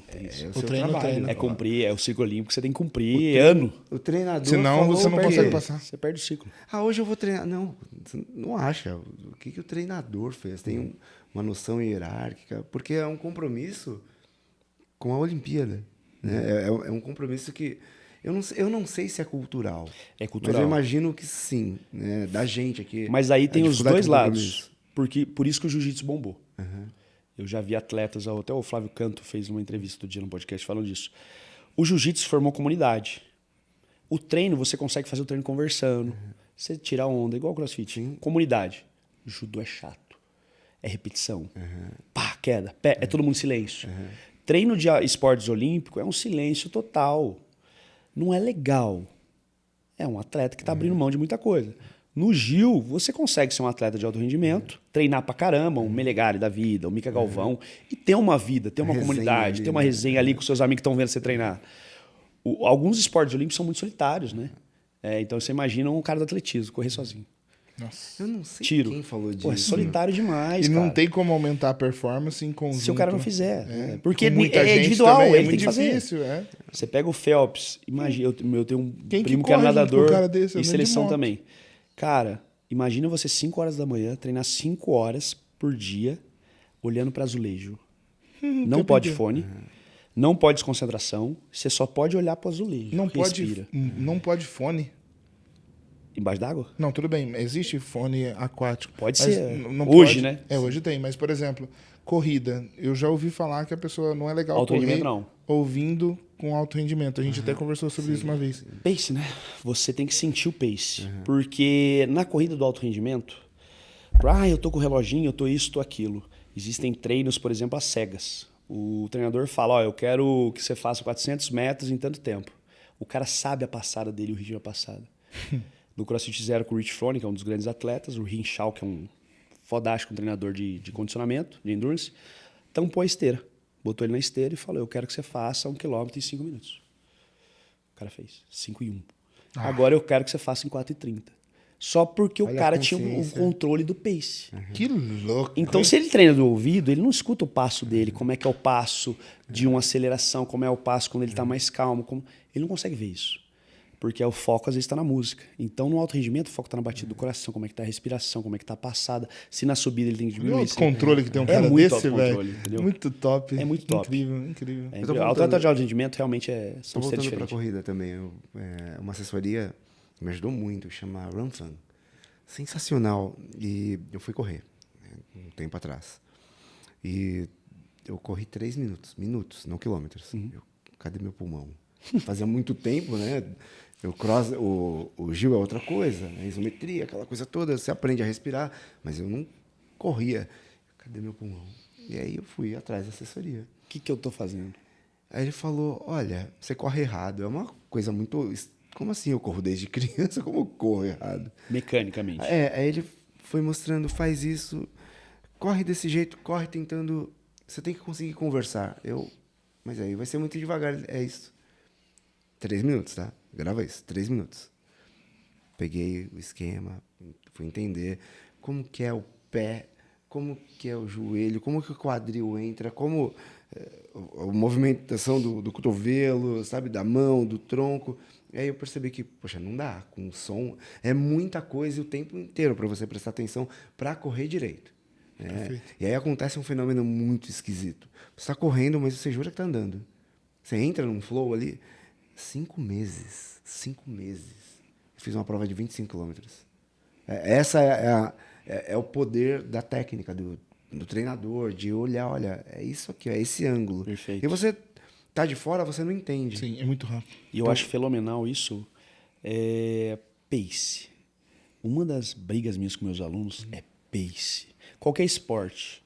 tem isso. O treino. É cumprir, é o ciclo olímpico que você tem que cumprir ano. O treinador Senão falou, você não consegue passar. Você perde o ciclo. Hoje eu vou treinar. Não, você não acha. O que o treinador fez? Tem uma noção hierárquica, porque é um compromisso com a Olimpíada. Né? É um compromisso que... Eu não sei se é cultural. É cultural. Mas eu imagino que sim, né? Da gente aqui. Mas aí tem os dois lados. Compromisso. Por isso que o jiu-jitsu bombou. Eu já vi atletas, até o Flávio Canto fez uma entrevista do dia no podcast falando disso. O jiu-jitsu formou comunidade. O treino, você consegue fazer o treino conversando. Você tira a onda, igual o CrossFit. Comunidade. Judô é chato. É repetição. Pá, queda. Pé, é todo mundo em silêncio. Treino de esportes olímpicos é um silêncio total. Não é legal. É um atleta que está abrindo mão de muita coisa. No Gil, você consegue ser um atleta de alto rendimento, treinar pra caramba, um Melegari da vida, um Mica Galvão, e ter uma vida, ter uma comunidade, ter uma resenha ali com seus amigos que estão vendo você treinar. Alguns esportes olímpicos são muito solitários, né? Então você imagina um cara do atletismo correr sozinho. Nossa. Eu não sei Tiro. quem falou disso. Pô, é solitário demais, E cara. não tem como aumentar a performance em conjunto. Se o cara não fizer. Porque Com muita é gente individual, também, ele tem muito que fazer. difícil, Você pega o Phelps, imagina, eu tenho um Quem que primo que é corre junto com nadador um cara desse? e Andando de seleção moto. também. Cara, imagina você 5 horas da manhã, treinar 5 horas por dia, olhando para azulejo. Não pode fone, não pode desconcentração, você só pode olhar para o azulejo. Respira. Não pode fone. Embaixo d'água? Não, tudo bem. Existe fone aquático. Pode mas ser. não Hoje, pode. né? Hoje tem. Mas, por exemplo, corrida. Eu já ouvi falar que a pessoa não é legal Alto correr rendimento, não. ouvindo com alto rendimento. A gente até conversou sobre isso uma vez. Pace, né? Você tem que sentir o pace. Porque na corrida do alto rendimento, eu tô com o reloginho, eu tô isso, tô aquilo. Existem treinos, por exemplo, às cegas. O treinador fala, eu quero que você faça 400 metros em tanto tempo. O cara sabe a passada dele, o ritmo da passada. No CrossFit Zero com o Rich Froning, que é um dos grandes atletas, o Rin Shaw, que é um fodástico treinador de condicionamento, de endurance, tampou a esteira. Botou ele na esteira e falou, eu quero que você faça 1 km em 5 minutos. O cara fez 5 e 1. Agora eu quero que você faça em 4:30. Só porque o cara tinha o controle do pace. Que louco. Então, se ele treina do ouvido, ele não escuta o passo dele, como é que é o passo de uma aceleração, como é o passo quando ele está mais calmo. Ele não consegue ver isso. Porque o foco, às vezes, está na música. Então, no alto rendimento, o foco está na batida do coração, como é que está a respiração, como é que está a passada. Se na subida ele tem que Olha diminuir. o controle que tem um cara muito desse, autocontrole, velho. entendeu? Muito top. É muito top. Incrível, incrível. É, Eu tô o atleta voltando- de alto rendimento realmente Tô são seres voltando para a diferentes. corrida também. Uma assessoria que me ajudou muito, chama RunFun. Sensacional. E eu fui correr, um tempo atrás. E eu corri 3 minutos, não quilômetros. Cadê meu pulmão? Fazia muito tempo, né? O Gil é outra coisa, né? Isometria, aquela coisa toda, você aprende a respirar, mas eu não corria. Cadê meu pulmão? E aí eu fui atrás da assessoria. O que eu tô fazendo? Aí ele falou, olha, você corre errado. É uma coisa muito como assim eu corro desde criança? Como eu corro errado? Mecanicamente. Aí ele foi mostrando, faz isso, corre desse jeito, corre tentando... Você tem que conseguir conversar. Mas aí vai ser muito devagar, é isso. 3 minutos, tá? Grava isso, 3 minutos. Peguei o esquema, fui entender como que é o pé, como que é o joelho, como que o quadril entra, como a movimentação do cotovelo, sabe? Da mão, do tronco. E aí eu percebi que, poxa, não dá. Com som, é muita coisa o tempo inteiro para você prestar atenção para correr direito. E aí acontece um fenômeno muito esquisito. Você está correndo, mas você jura que está andando. Você entra num flow ali. 5 meses. 5 meses. Eu fiz uma prova de 25 quilômetros. Essa é o poder da técnica, do treinador, de olhar, olha, é isso aqui, é esse ângulo. Perfeito. E você tá de fora, você não entende. Sim, é muito rápido. E eu acho fenomenal isso, pace. Uma das brigas minhas com meus alunos é pace. Qualquer esporte.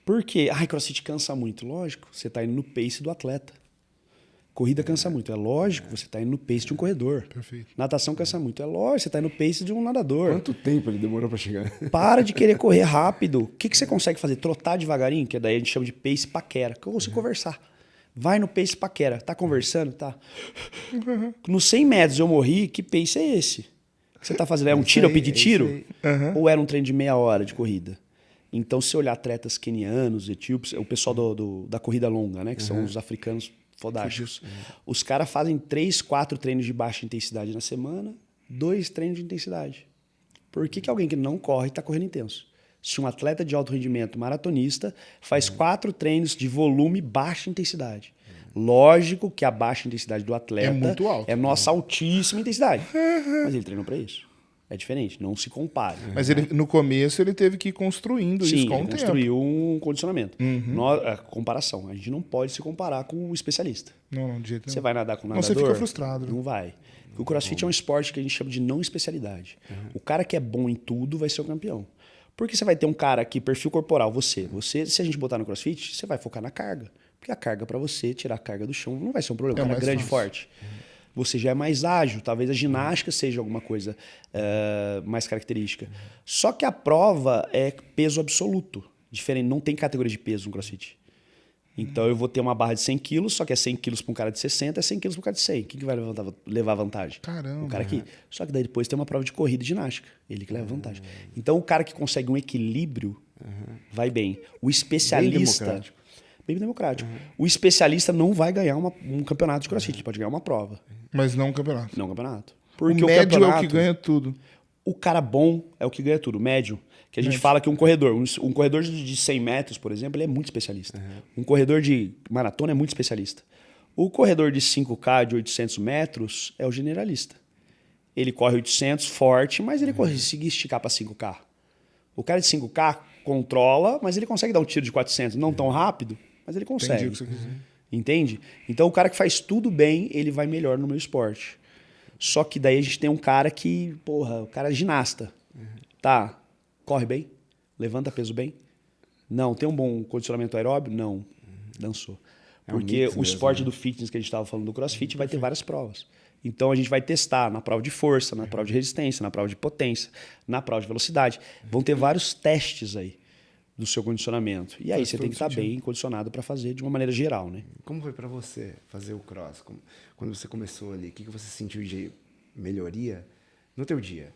Por quê? CrossFit cansa muito. Lógico, você está indo no pace do atleta. Corrida cansa muito. É lógico, você está indo no pace de um corredor. Perfeito. Natação cansa muito. É lógico, você está indo no pace de um nadador. Quanto tempo ele demorou para chegar? Para de querer correr rápido. O que você consegue fazer? Trotar devagarinho, que daí a gente chama de pace paquera. Que eu consigo conversar. Vai no pace paquera. Tá conversando? Tá. Nos 100 metros eu morri, que pace é esse? Você tá fazendo? É um tiro, eu pedi tiro? Ou era um treino de meia hora de corrida? Então, se olhar atletas quenianos, etíopes, o pessoal da corrida longa, né? Que são os africanos fodásticos. Os caras fazem 3, 4 treinos de baixa intensidade na semana, 2 treinos de intensidade. Por que alguém que não corre está correndo intenso? Se um atleta de alto rendimento maratonista faz 4 treinos de volume baixa intensidade. Lógico que a baixa intensidade do atleta é muito alta. É nossa altíssima intensidade. Mas ele treinou para isso. É diferente, não se compare. Mas ele, no começo ele teve que ir construindo isso com o tempo. Construiu um condicionamento. Comparação. A gente não pode se comparar com o especialista. Não, de jeito nenhum. Você vai nadar com um nadador? Você fica frustrado. Não vai. O CrossFit é um esporte que a gente chama de não especialidade. O cara que é bom em tudo vai ser o campeão. Porque você vai ter um cara que, perfil corporal, você, se a gente botar no CrossFit, você vai focar na carga. Porque a carga para você, tirar a carga do chão, não vai ser um problema. O cara é grande e forte. Você já é mais ágil, talvez a ginástica seja alguma coisa mais característica. Só que a prova é peso absoluto. Diferente, não tem categoria de peso no CrossFit. Então eu vou ter uma barra de 100 quilos, só que é 100 quilos para um cara de 60, é 100 quilos para um cara de 100. Quem que vai levar vantagem? Caramba. O cara aqui. Só que daí depois tem uma prova de corrida e ginástica. Ele que leva vantagem. Então o cara que consegue um equilíbrio vai bem. O especialista... Bem democrático. O especialista não vai ganhar um campeonato de CrossFit, ele pode ganhar uma prova. Mas não um campeonato. Não um campeonato. Porque o médio é o que ganha tudo. O cara bom é o que ganha tudo. O médio, que a gente fala que um corredor de 100 metros, por exemplo, ele é muito especialista. Um corredor de maratona é muito especialista. O corredor de 5K, de 800 metros, é o generalista. Ele corre 800 forte, mas ele consegue esticar para 5K. O cara de 5K controla, mas ele consegue dar um tiro de 400. Não tão rápido, mas ele consegue. Entendi o que você quis dizer. Entende? Então o cara que faz tudo bem, ele vai melhor no meu esporte. Só que daí a gente tem um cara que, o cara é ginasta. Tá, corre bem? Levanta peso bem? Não. Tem um bom condicionamento aeróbio? Não. Dançou. Porque o esporte do fitness que a gente estava falando do CrossFit vai ter várias provas. Então a gente vai testar na prova de força, na prova de resistência, na prova de potência, na prova de velocidade. Vão ter vários testes aí do seu condicionamento. E aí você tem que estar bem condicionado para fazer de uma maneira geral, né? Como foi para você fazer o cross? Quando você começou ali, o que você sentiu de melhoria no teu dia?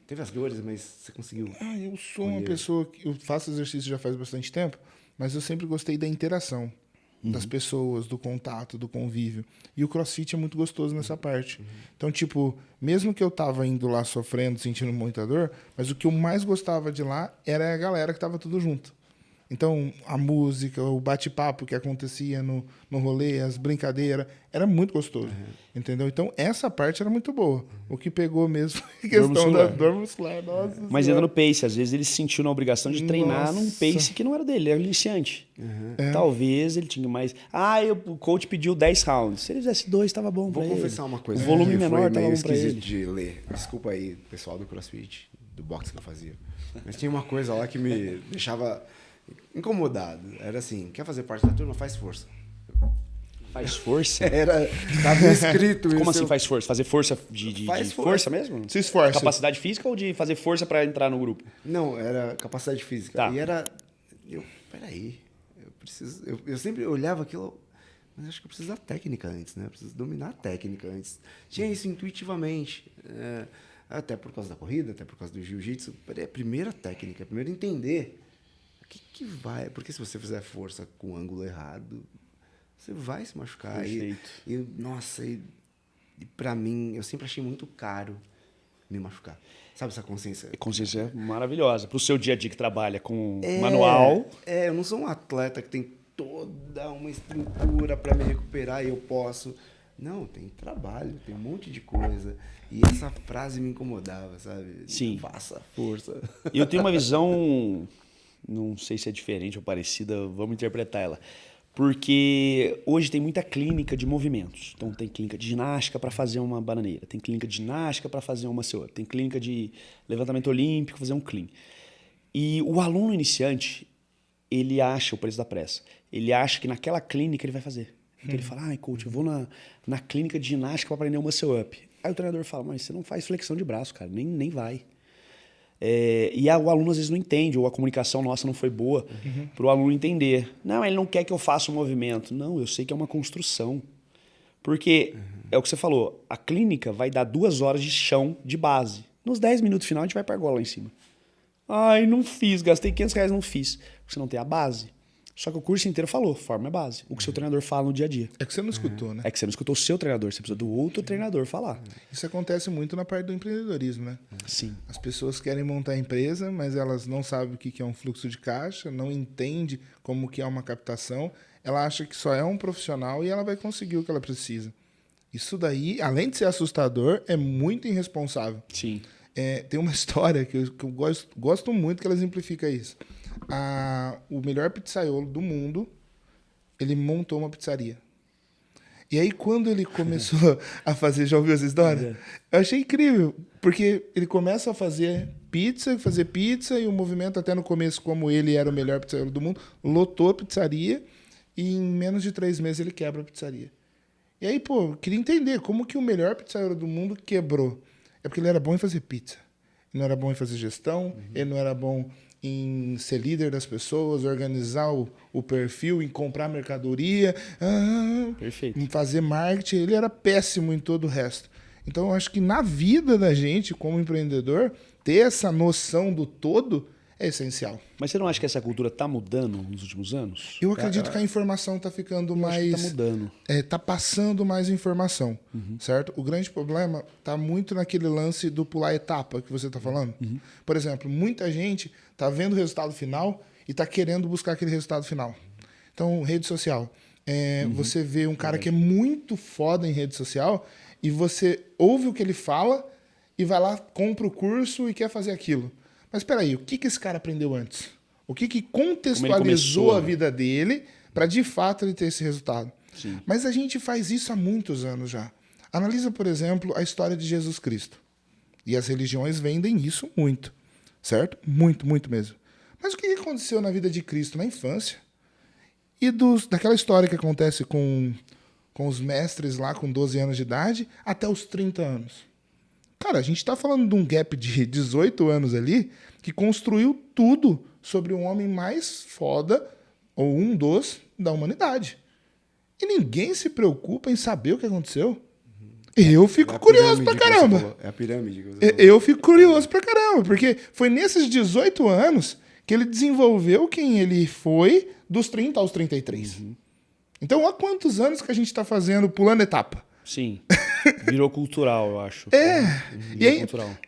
Teve as dores, mas você conseguiu... Eu sou uma pessoa que... Eu faço exercício já faz bastante tempo, mas eu sempre gostei da interação das pessoas, do contato, do convívio. E o CrossFit é muito gostoso nessa parte. Então, tipo, mesmo que eu tava indo lá sofrendo, sentindo muita dor, mas o que eu mais gostava de lá era a galera que tava tudo junto. Então, a música, o bate-papo que acontecia no rolê, as brincadeiras, era muito gostoso, entendeu? Então, essa parte era muito boa. O que pegou mesmo foi a questão da dor muscular. Nossa, mas ainda no pace, às vezes ele se sentiu na obrigação de treinar num pace que não era dele, ele era iniciante. Talvez ele tinha mais... o coach pediu 10 rounds. Se ele fizesse 2, estava bom para ele. Vou confessar uma coisa. O volume menor estava bom para ele. De ler. Desculpa aí, pessoal do CrossFit, do boxe que eu fazia. Mas tinha uma coisa lá que me deixava... incomodado. Era assim, quer fazer parte da turma? Faz força. Faz força? Tava escrito isso. Como assim faz força? Fazer força Faz de força mesmo? Se esforça. Capacidade física ou de fazer força pra entrar no grupo? Não, era capacidade física. Tá. E era... Peraí, eu preciso... Eu sempre olhava aquilo... Mas acho que eu preciso da técnica antes, né? Eu preciso dominar a técnica antes. Tinha isso intuitivamente. Até por causa da corrida, até por causa do jiu-jitsu. É a primeira técnica, primeiro entender o que vai... Porque se você fizer força com o ângulo errado, você vai se machucar. Perfeito. E pra mim, eu sempre achei muito caro me machucar. Sabe essa consciência? Consciência maravilhosa. Pro seu dia a dia que trabalha com manual. Eu não sou um atleta que tem toda uma estrutura para me recuperar e eu posso. Não, tem trabalho, tem um monte de coisa. E essa frase me incomodava, sabe? Sim. Faça força. Eu tenho uma visão, não sei se é diferente ou parecida, vamos interpretar ela. Porque hoje tem muita clínica de movimentos. Então tem clínica de ginástica para fazer uma bananeira, tem clínica de ginástica para fazer uma muscle up, tem clínica de levantamento olímpico, fazer um clean. E o aluno iniciante, ele acha, o preço da pressa, ele acha que naquela clínica ele vai fazer. Então ele fala, ai coach, eu vou na clínica de ginástica para aprender uma muscle up. Aí o treinador fala, mas você não faz flexão de braço, cara, nem vai. E o aluno às vezes não entende, ou a comunicação nossa não foi boa para o aluno entender. Não, ele não quer que eu faça um movimento. Não, eu sei que é uma construção. Porque é o que você falou, a clínica vai dar 2 horas de chão de base. Nos 10 minutos final a gente vai para a argola lá em cima. Ai, não fiz, gastei R$500, não fiz. Você não tem a base. Só que o curso inteiro falou, forma é base. O que o seu treinador fala no dia a dia. É que você não escutou, né? É que você não escutou o seu treinador, você precisa do outro treinador falar. Isso acontece muito na parte do empreendedorismo, né? Sim. As pessoas querem montar a empresa, mas elas não sabem o que é um fluxo de caixa, não entendem como que é uma captação. Ela acha que só é um profissional e ela vai conseguir o que ela precisa. Isso daí, além de ser assustador, é muito irresponsável. Sim. Tem uma história que eu gosto muito que ela exemplifica isso. O melhor pizzaiolo do mundo, ele montou uma pizzaria. E aí, quando ele começou a fazer, já ouviu essa história? Eu achei incrível, porque ele começa a fazer pizza, e o movimento, até no começo, como ele era o melhor pizzaiolo do mundo, lotou a pizzaria e em menos de 3 meses ele quebra a pizzaria. E aí, pô, eu queria entender como que o melhor pizzaiolo do mundo quebrou. É porque ele era bom em fazer pizza. Ele não era bom em fazer gestão, ele não era bom em ser líder das pessoas, organizar o perfil, em comprar mercadoria, Perfeito. em fazer marketing. Ele era péssimo em todo o resto. Então, eu acho que na vida da gente, como empreendedor, ter essa noção do todo é essencial. Mas você não acha que essa cultura está mudando nos últimos anos? Eu acredito que a informação está ficando mais... Está mudando. Está passando mais informação, certo? O grande problema está muito naquele lance do pular etapa que você está falando. Por exemplo, muita gente está vendo o resultado final e está querendo buscar aquele resultado final. Então, rede social. Você vê um cara que é muito foda em rede social e você ouve o que ele fala e vai lá, compra o curso e quer fazer aquilo. Mas espera aí, o que esse cara aprendeu antes? O que contextualizou a vida dele para, de fato, ele ter esse resultado? Sim. Mas a gente faz isso há muitos anos já. Analisa, por exemplo, a história de Jesus Cristo. E as religiões vendem isso muito, certo? Muito, muito mesmo. Mas o que aconteceu na vida de Cristo na infância? E daquela história que acontece com os mestres lá com 12 anos de idade até os 30 anos. Cara, a gente está falando de um gap de 18 anos ali que construiu tudo sobre o homem mais foda, ou um dos, da humanidade. E ninguém se preocupa em saber o que aconteceu. Eu fico curioso pra caramba. É a pirâmide que você falou. Eu fico curioso pra caramba, porque foi nesses 18 anos que ele desenvolveu quem ele foi dos 30 aos 33. Então, há quantos anos que a gente está fazendo, pulando etapa? Sim. Virou cultural, eu acho.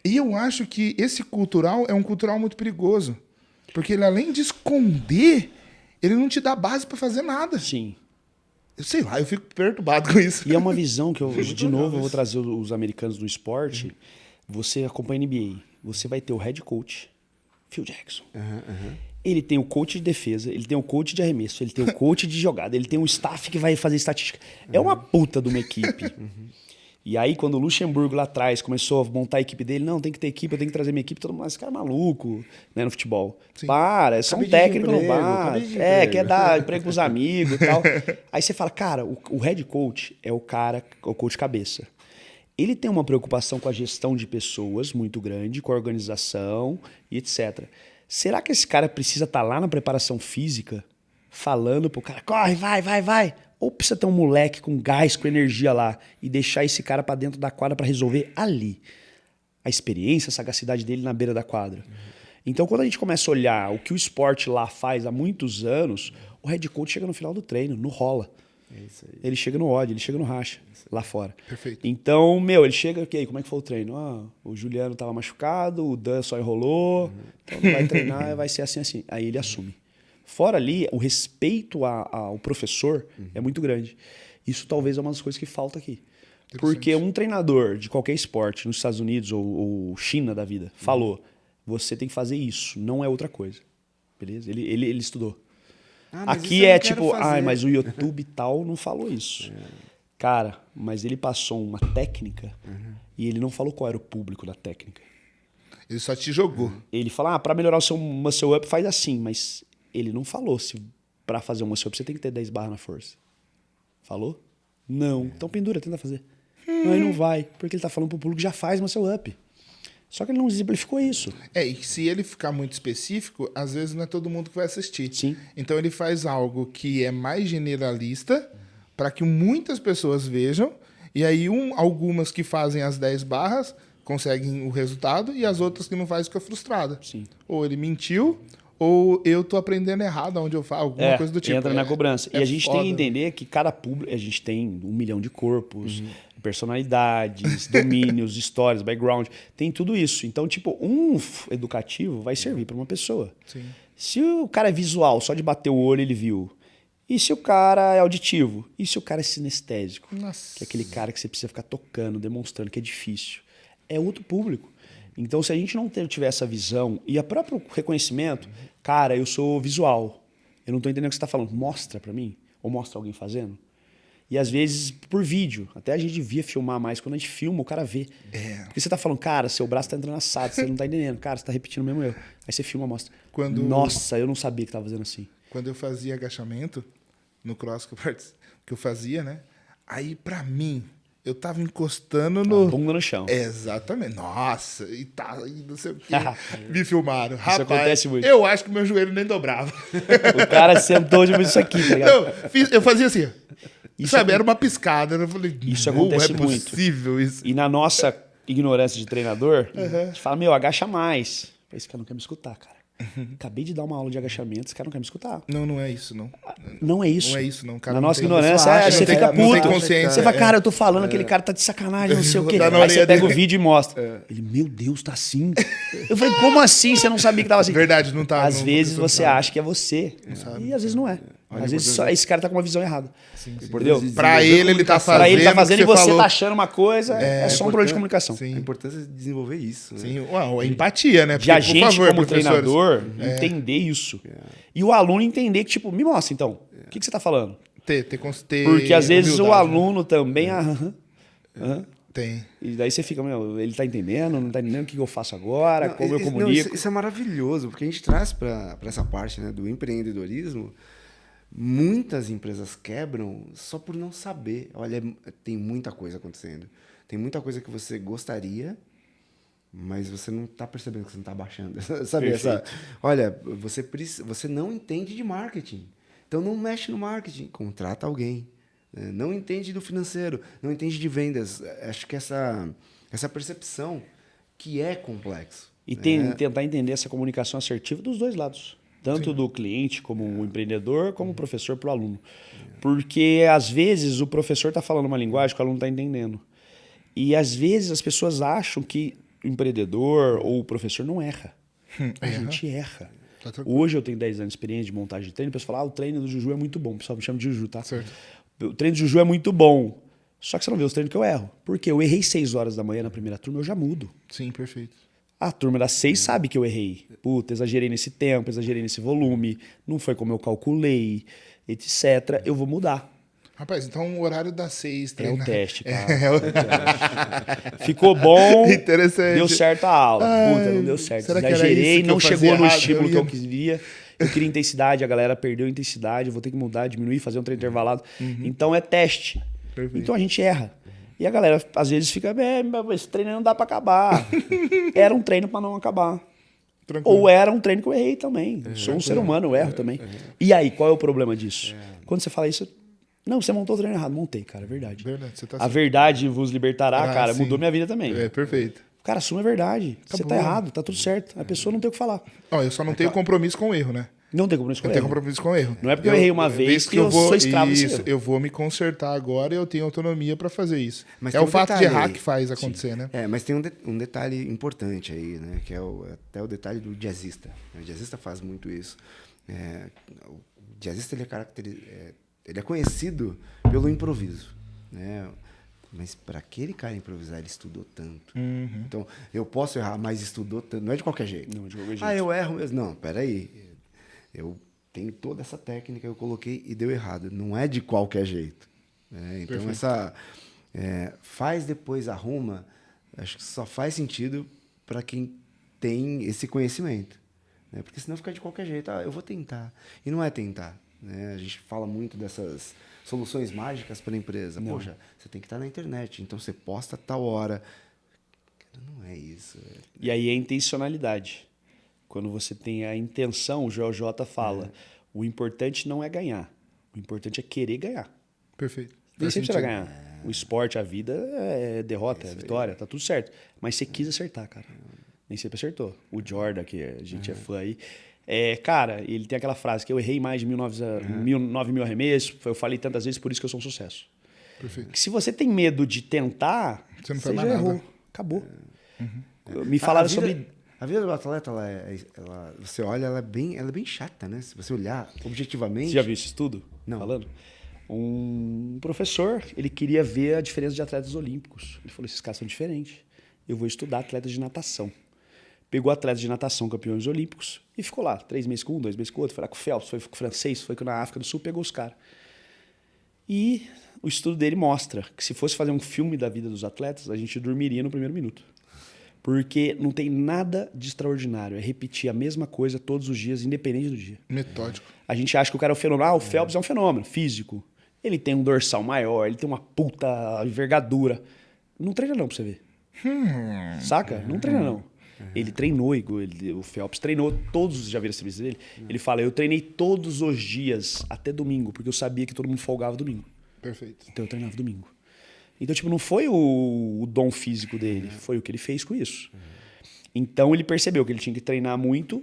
E eu acho que esse cultural é um cultural muito perigoso. Porque ele, além de esconder, ele não te dá base para fazer nada. Sim. Eu sei lá, eu fico perturbado com isso. E é uma visão que eu, de novo, eu vou trazer os americanos do esporte. Você acompanha a NBA, você vai ter o head coach, Phil Jackson. Ele tem o coach de defesa, ele tem o coach de arremesso, ele tem o coach de jogada, ele tem um staff que vai fazer estatística. É uma puta de uma equipe. E aí, quando o Luxemburgo lá atrás começou a montar a equipe dele, não, tem que ter equipe, eu tenho que trazer minha equipe, todo mundo, esse cara é maluco, né, no futebol. Sim. Para, é só um Cabide de técnico no emprego, bar, cabide de emprego. quer dar emprego pros amigos e tal. Aí você fala, cara, o head coach é o cara, o coach cabeça. Ele tem uma preocupação com a gestão de pessoas muito grande, com a organização e etc. Será que esse cara precisa estar lá na preparação física, falando pro cara, corre, vai? Ou precisa ter um moleque com gás, com energia lá e deixar esse cara pra dentro da quadra pra resolver ali? A experiência, a sagacidade dele na beira da quadra. Então, quando a gente começa a olhar o que o esporte lá faz há muitos anos, o head coach chega no final do treino, no rola. É isso aí. Ele chega no ódio, ele chega no racha, lá fora. Perfeito. Então, ele chega, ok, como é que foi o treino? O Juliano tava machucado, o Dan só enrolou, então não vai treinar, vai ser assim. Aí ele assume. Fora ali, o respeito ao professor é muito grande. Isso talvez é uma das coisas que falta aqui. Porque um treinador de qualquer esporte, nos Estados Unidos ou China da vida, falou, você tem que fazer isso, não é outra coisa. Beleza? Ele estudou. Mas Aqui isso eu é não quero tipo, fazer. mas o YouTube tal não falou isso. Cara, mas ele passou uma técnica e ele não falou qual era o público da técnica. Ele só te jogou. Ele fala, pra melhorar o seu muscle up faz assim, mas ele não falou se pra fazer um muscle up você tem que ter 10 barras na força. Falou? Não. Então pendura, tenta fazer. Não, ele não vai, porque ele tá falando pro público que já faz muscle up. Só que ele não exemplificou isso. E se ele ficar muito específico, às vezes não é todo mundo que vai assistir. Sim. Então ele faz algo que é mais generalista para que muitas pessoas vejam, e aí algumas que fazem as 10 barras conseguem o resultado e as outras que não fazem ficam frustradas. Sim. Ou ele mentiu, ou eu tô aprendendo errado onde eu falo, alguma coisa do tipo. Entra na cobrança. E a gente foda. tem que entender que cada público... A gente tem 1 milhão de corpos, personalidades, domínios, histórias, background. Tem tudo isso. Então, tipo, educativo vai servir para uma pessoa. Sim. Se o cara é visual, só de bater o olho ele viu. E se o cara é auditivo? E se o cara é sinestésico? Nossa. Que é aquele cara que você precisa ficar tocando, demonstrando, que é difícil. É outro público. Então, se a gente não tiver essa visão e o próprio reconhecimento, cara, eu sou visual, eu não estou entendendo o que você está falando, mostra para mim, ou mostra alguém fazendo. E às vezes por vídeo, até a gente devia filmar mais, quando a gente filma, o cara vê. Porque você está falando, cara, seu braço está entrando assado, você não está entendendo, cara, você está repetindo o mesmo erro. Aí você filma, mostra. Nossa, eu não sabia que estava fazendo assim. Quando eu fazia agachamento, no cross que eu fazia, né? Aí, pra mim, eu tava encostando no... Bunda no chão. Exatamente. Nossa, e não sei o quê. Me filmaram. Rapaz, acontece muito. eu acho que meu joelho nem dobrava. O cara sentou de isso aqui, tá ligado? Não, eu fazia assim. Isso sabe, era uma piscada. Eu falei, Isso não acontece é muito. possível isso. E na nossa ignorância de treinador, a gente fala, agacha mais. Esse cara não quer me escutar, cara. Acabei de dar uma aula de agachamento, esse cara não quer me escutar. Não é isso, não. Não é isso. Não é isso, não. Cara, na não nossa tem- ignorância, Não você tem- fica não tem puto. consciência, Você fala, cara, eu tô falando, aquele cara tá de sacanagem, não sei o quê. Dá na Aí orelha você pega o dele. vídeo e mostra. Ele, meu Deus, tá assim? Eu falei, como assim? Você não sabia que tava assim? Verdade, não tá. Às não- vezes não você sabe. acha que é você. E às vezes não é. Olha Às a vezes importância- esse cara tá com uma visão errada. Entendeu? Pra ele tá fazendo. Pra ele tá o que fazendo e você você falou. tá achando uma coisa, é só um problema de comunicação. A Sim. importância de desenvolver isso. Né? Sim, uau, a empatia, né? De a Porque, gente, por favor, como professores, treinador, entender isso. E o aluno entender que, tipo, me mostra então. O que você tá falando? ter Porque às vezes o humildade, né? aluno também. Tem. E daí você fica, ele tá entendendo, não tá entendendo o que eu faço agora, como eu Não, comunico. isso é maravilhoso, porque a gente traz para essa parte, né, do empreendedorismo. Muitas empresas quebram só por não saber. Olha, tem muita coisa acontecendo. Tem muita coisa que você gostaria, mas você não está percebendo que você não está baixando. Sabe essa? Olha, você não entende de marketing. Então não mexe no marketing, contrata alguém. Não entende do financeiro, não entende de vendas. Acho que essa percepção que é complexo. E né? tentar entender essa comunicação assertiva dos dois lados. Tanto do cliente, como o empreendedor, como o professor para o aluno. Porque, às vezes, o professor está falando uma linguagem que o aluno está entendendo. E, às vezes, as pessoas acham que o empreendedor ou o professor não erra. A gente erra. Tá tranquilo. Hoje eu tenho 10 anos de experiência de montagem de treino. O pessoal fala, o treino do Juju é muito bom. O pessoal me chama de Juju, tá? Certo. O treino do Juju é muito bom. Só que você não vê os treinos que eu erro. Porque eu errei 6 horas da manhã na primeira turma, eu já mudo. Sim, perfeito. A turma das 6 sabe que eu errei. Puta, exagerei nesse tempo, exagerei nesse volume, não foi como eu calculei, etc. Eu vou mudar. Rapaz, então o horário das 6... É o teste, cara. É o teste. Ficou bom, Interessante. deu certo a aula. Ai, Puta, não deu certo. será que era Exagerei, isso que não eu fazia chegou no errado? estímulo Eu que eu ia- queria. Eu queria intensidade, a galera perdeu a intensidade, eu vou ter que mudar, diminuir, fazer um treino intervalado. Então é teste. Perfeito. Então a gente erra. E a galera às vezes fica, mas esse treino não dá pra acabar. Era um treino pra não acabar. Tranquilo. Ou era um treino que eu errei também. Sou um ser humano, eu erro também. E aí, qual é o problema disso? Quando você fala isso, não, você montou o treino errado. Montei, cara, é verdade. Verdade, você tá A certo. verdade vos libertará, Ah, cara, sim. mudou minha vida também. É, perfeito. Cara, assume a verdade. Você Acabou. tá errado, tá tudo certo. A pessoa não tem o que falar. Ó, eu só não tenho compromisso com o erro, né? Não tem como não Eu escolher. tenho compromisso com o erro. Não é porque eu errei uma vez que eu sou escravo desse isso, erro. eu vou me consertar agora e eu tenho autonomia pra fazer isso. Mas É tem o um fato de detalhe errar aí. que faz acontecer, né? É, mas tem um detalhe importante aí, né? Que é até o detalhe do jazzista. O jazzista faz muito isso. O jazzista ele é conhecido pelo improviso, né? Mas para aquele cara improvisar, ele estudou tanto. Então, eu posso errar, mas estudou tanto. Não é de qualquer jeito. Não, de qualquer jeito. Ah, eu erro mesmo. Não, peraí. Eu tenho toda essa técnica, eu coloquei e deu errado. Não é de qualquer jeito. Né? Então, Perfeito. faz depois, arruma, acho que só faz sentido para quem tem esse conhecimento. Né? Porque senão fica de qualquer jeito. Ah, eu vou tentar. E não é tentar. Né? A gente fala muito dessas soluções mágicas para a empresa. Não. Poxa, você tem que estar na internet, então você posta a tal hora. Não é isso. E aí é intencionalidade. Quando você tem a intenção, o Joel J fala, o importante não é ganhar. O importante é querer ganhar. Perfeito. Nem Faz sempre você vai sentido. ganhar. O esporte, a vida é derrota, é vitória, tá tudo certo. Mas você quis acertar, cara. Nem sempre acertou. O Jordan, que a gente é fã aí, cara, ele tem aquela frase que eu errei mais de 9 mil arremessos, eu falei tantas vezes, por isso que eu sou um sucesso. Perfeito. Que se você tem medo de tentar, Você não você faz já mais nada. errou. Acabou. Me falaram sobre... A vida do atleta, você olha, ela é bem chata, né? Se você olhar objetivamente... Você já viu esse estudo? Não. Falando? Um professor, ele queria ver a diferença de atletas olímpicos. Ele falou, esses caras são diferentes. Eu vou estudar atletas de natação. Pegou atletas de natação campeões olímpicos e ficou lá, 3 meses com um, 2 meses com o outro. Foi lá com o Phelps, foi com o francês, foi na África do Sul, pegou os caras. E o estudo dele mostra que se fosse fazer um filme da vida dos atletas, a gente dormiria no primeiro minuto. Porque não tem nada de extraordinário. É repetir a mesma coisa todos os dias, independente do dia. Metódico. A gente acha que o cara é um fenômeno. O Phelps é um fenômeno físico. Ele tem um dorsal maior, ele tem uma puta envergadura. Não treina não pra você ver. Saca? Não treina não. Ele treinou, o Phelps treinou todos, já viram essa entrevista dele? Ele fala, eu treinei todos os dias até domingo, porque eu sabia que todo mundo folgava domingo. Perfeito. Então eu treinava domingo. Então, tipo, não foi o dom físico dele, foi o que ele fez com isso. Então ele percebeu que ele tinha que treinar muito.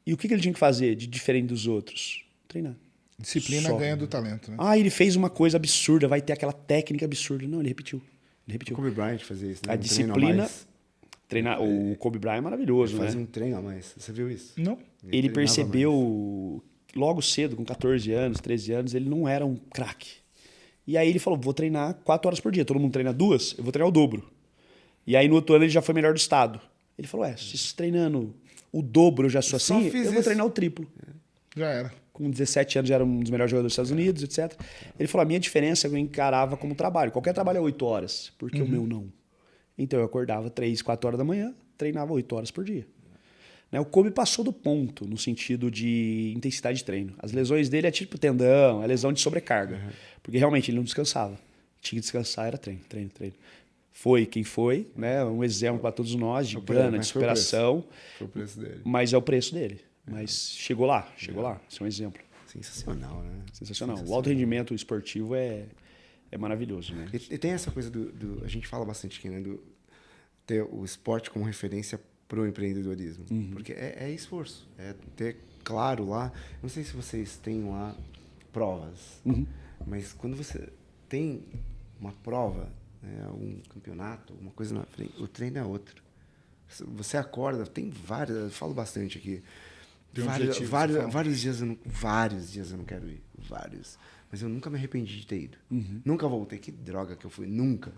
E o que ele tinha que fazer de diferente dos outros? Treinar. Disciplina Só. ganha do talento, né? Ah, ele fez uma coisa absurda, vai ter aquela técnica absurda. Não, ele repetiu. Ele repetiu. O Kobe Bryant fazia isso, né? A Um treino a disciplina. mais. Treinar, o Kobe Bryant é maravilhoso, Ele né? fazia um treino a mais. Você viu isso? Não. Ele treinava percebeu logo cedo, com 14 anos, 13 anos, ele não era um craque. E aí ele falou, vou treinar 4 horas por dia. Todo mundo treina 2, eu vou treinar o dobro. E aí no outro ano ele já foi melhor do estado. Ele falou, se treinando o dobro eu já sou Só assim, fiz eu vou isso. treinar o triplo. Já era. Com 17 anos já era um dos melhores jogadores dos Estados Unidos, etc. Ele falou, a minha diferença eu encarava como trabalho. Qualquer trabalho é 8 horas, porque o meu não. Então eu acordava 3, 4 horas da manhã, treinava 8 horas por dia. Né? O Kobe passou do ponto no sentido de intensidade de treino. As lesões dele é tipo tendão, é lesão de sobrecarga. Porque realmente ele não descansava. Tinha que descansar, era treino, treino, treino. Foi quem foi, né? Um exemplo para todos nós de gana, de mas foi o preço. superação, Foi o preço dele. mas é o preço dele. Mas chegou lá. Isso é um exemplo. Sensacional, né? Sensacional. O alto rendimento esportivo é maravilhoso, né? E tem essa coisa a gente fala bastante aqui, né? Do ter o esporte como referência para o empreendedorismo. Porque é esforço. É ter claro lá. Não sei se vocês têm lá provas, mas quando você tem uma prova, né, um campeonato, uma coisa na frente, o treino é outro. Você acorda, tem várias, eu falo bastante aqui. Tem um objetivo, você fala. Vários dias eu não quero ir. Vários. Mas eu nunca me arrependi de ter ido. Nunca voltei. Que droga que eu fui. Nunca.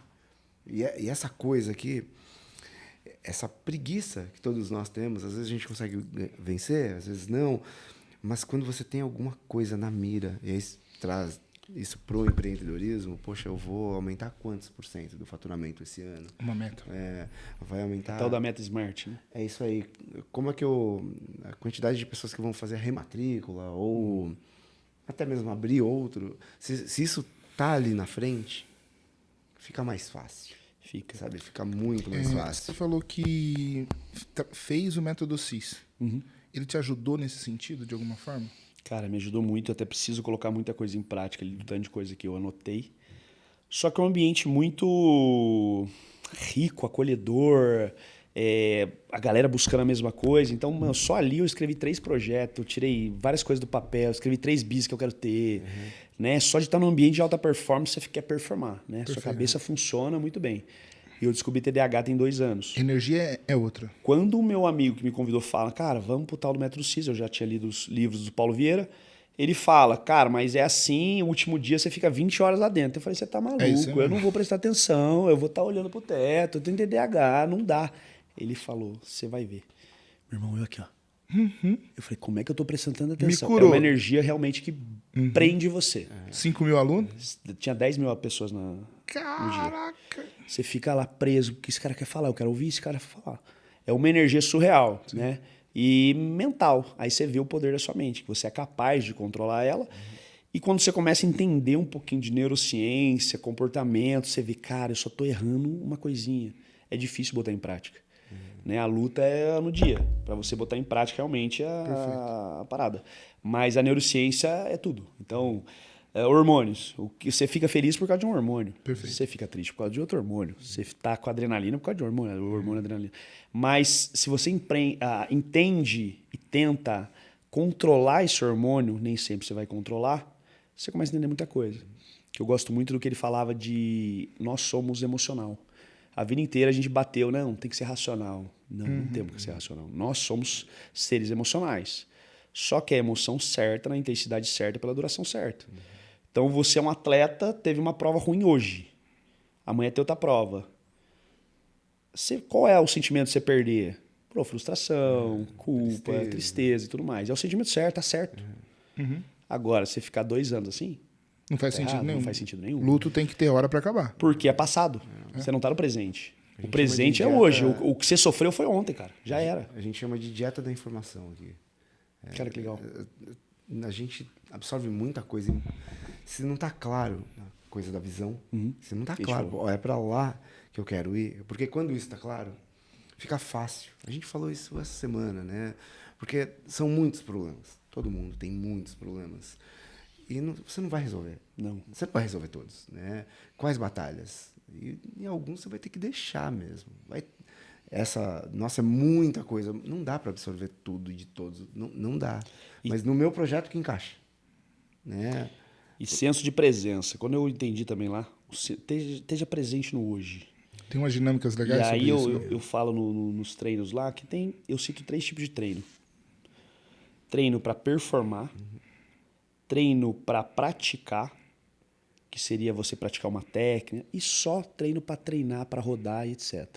E essa coisa aqui, essa preguiça que todos nós temos, às vezes a gente consegue vencer, às vezes não. Mas quando você tem alguma coisa na mira, e aí traz isso pro empreendedorismo, poxa, eu vou aumentar quantos por cento do faturamento esse ano? Uma meta. Vai aumentar... Tal da meta Smart, né? É isso aí. Como é que a quantidade de pessoas que vão fazer a rematrícula ou até mesmo abrir outro, se isso tá ali na frente, fica mais fácil. Fica. Sabe? Fica muito mais fácil. Você falou que fez o método CIS. Ele te ajudou nesse sentido, de alguma forma? Cara, me ajudou muito. Eu até preciso colocar muita coisa em prática, ali, do tanto de coisa que eu anotei. Só que é um ambiente muito rico, acolhedor, a galera buscando a mesma coisa. Então, mano, só ali eu escrevi 3 projetos, eu tirei várias coisas do papel, escrevi 3 bis que eu quero ter. Né? Só de estar num ambiente de alta performance, você quer performar. Né? Sua cabeça funciona muito bem. E eu descobri TDAH tem 2 anos. Energia é outra. Quando o meu amigo que me convidou fala, cara, vamos pro tal do método CIS, eu já tinha lido os livros do Paulo Vieira, ele fala, cara, mas é assim, o último dia você fica 20 horas lá dentro. Eu falei, você tá maluco, eu não vou prestar atenção, eu vou estar olhando pro teto, eu tenho TDAH, não dá. Ele falou, você vai ver. Meu irmão, eu aqui, ó. Eu falei, como é que eu tô prestando tanta atenção? Me curou. É uma energia realmente que prende você. 5 mil alunos? Tinha 10 mil pessoas no dia. Caraca! Você fica lá preso, o que esse cara quer falar? Eu quero ouvir esse cara falar. É uma energia surreal, né? E mental. Aí você vê o poder da sua mente, que você é capaz de controlar ela. E quando você começa a entender um pouquinho de neurociência, comportamento, você vê, cara, eu só tô errando uma coisinha. É difícil botar em prática. Né? A luta é no dia, para você botar em prática realmente a parada. Mas a neurociência é tudo. Então, hormônios. O que você fica feliz por causa de um hormônio. Perfeito. Você fica triste por causa de outro hormônio. Você está com adrenalina por causa de um hormônio, o hormônio adrenalina. Mas se você entende e tenta controlar esse hormônio, nem sempre você vai controlar, você começa a entender muita coisa. Que eu gosto muito do que ele falava de nós somos emocional. A vida inteira a gente bateu, não, tem que ser racional. Não temos que ser racional. Nós somos seres emocionais. Só que é a emoção certa, na intensidade certa, pela duração certa. Então você é um atleta, teve uma prova ruim hoje. Amanhã tem outra prova. Qual é o sentimento de você perder? Pô, frustração, culpa, tristeza e tudo mais. É o sentimento certo, tá certo. Agora, você ficar 2 anos assim, Não faz sentido nenhum. Não faz sentido nenhum. Luto tem que ter hora para acabar. Porque é passado. Você não tá no presente. O presente é hoje. O que você sofreu foi ontem, cara. Já era. A gente chama de dieta da informação aqui. Cara, que legal. A gente absorve muita coisa. Se não tá claro a coisa da visão, se não tá claro, ó, é para lá que eu quero ir. Porque quando isso tá claro, fica fácil. A gente falou isso essa semana, né? Porque são muitos problemas. Todo mundo tem muitos problemas. E você não vai resolver. Não. Você não vai resolver todos, né? Quais batalhas? E alguns você vai ter que deixar mesmo. Nossa, é muita coisa. Não dá para absorver tudo de todos. Não dá. Mas no meu projeto que encaixa. Né? E senso de presença. Quando eu entendi também lá, esteja presente no hoje. Tem umas dinâmicas legais e aí sobre isso. Eu falo nos treinos lá que eu cito 3 tipos de treino. Treino para performar, treino para praticar, que seria você praticar uma técnica, e só treino para treinar, para rodar e etc.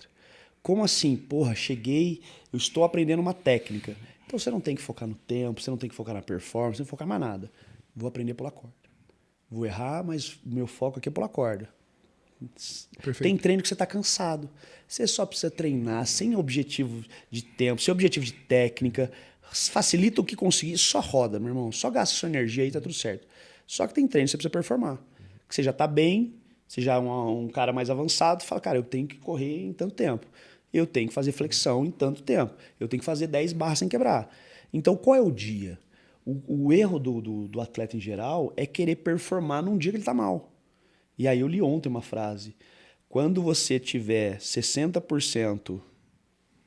Como assim? Porra, cheguei, eu estou aprendendo uma técnica. Então você não tem que focar no tempo, você não tem que focar na performance, você não tem que focar em mais nada. Vou aprender a pular corda. Vou errar, mas o meu foco aqui é pular corda. Perfeito. Tem treino que você está cansado. Você só precisa treinar sem objetivo de tempo, sem objetivo de técnica. Facilita o que conseguir, só roda, meu irmão. Só gasta sua energia e tá tudo certo. Só que tem treino que você precisa performar. Que você já tá bem, você já é um cara mais avançado, fala, cara, eu tenho que correr em tanto tempo. Eu tenho que fazer flexão em tanto tempo. Eu tenho que fazer 10 barras sem quebrar. Então, qual é o dia? O erro do atleta em geral é querer performar num dia que ele tá mal. E aí eu li ontem uma frase. Quando você tiver 60%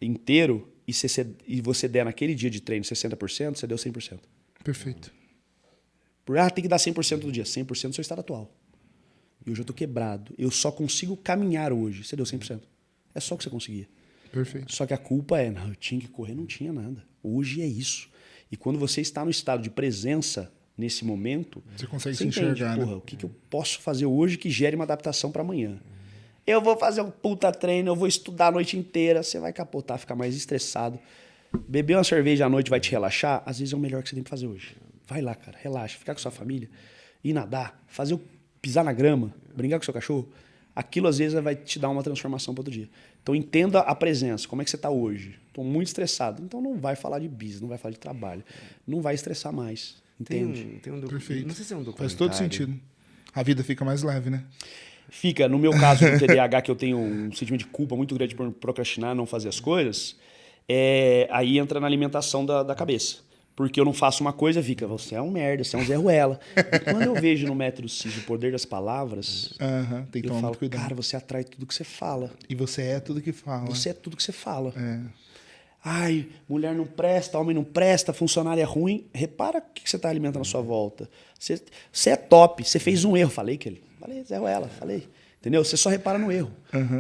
inteiro e você der naquele dia de treino 60%, você deu 100%. Perfeito. Tem que dar 100% do dia. 100% do seu estado atual. E hoje eu tô quebrado. Eu só consigo caminhar hoje. Você deu 100%. É só o que você conseguia. Perfeito. Só que a culpa é, não, eu tinha que correr, não tinha nada. Hoje é isso. E quando você está no estado de presença, nesse momento, você consegue você se entende, enxergar, porra, né? o que eu posso fazer hoje que gere uma adaptação para amanhã. Eu vou fazer um puta treino, eu vou estudar a noite inteira, você vai capotar, ficar mais estressado. Beber uma cerveja à noite vai te relaxar? Às vezes é o melhor que você tem pra fazer hoje. Vai lá, cara, relaxa, ficar com sua família. ir nadar, pisar na grama, brincar com o seu cachorro, aquilo às vezes vai te dar uma transformação para outro dia. Então entenda a presença, como é que você está hoje? Estou muito estressado, então não vai falar de business, não vai falar de trabalho, não vai estressar mais, entende? Perfeito. Não sei se é um documentário. Faz todo sentido. A vida fica mais leve, né? Fica, no meu caso do TDAH, que eu tenho um sentimento de culpa muito grande por procrastinar, não fazer as coisas, aí entra na alimentação da cabeça. Porque eu não faço uma coisa, fica, você é um merda, você é um Zé Ruela. E quando eu vejo no Método CIS o poder das palavras, Tem que eu tomar falo, muito cuidado. cara, você atrai tudo que você fala. E você é tudo que fala. Você é tudo que você fala. É. Ai, mulher não presta, homem não presta, funcionário é ruim. Repara o que você está alimentando à sua volta. Você é top, você fez um erro. Falei, Zé Ruela, falei. Entendeu? Você só repara no erro.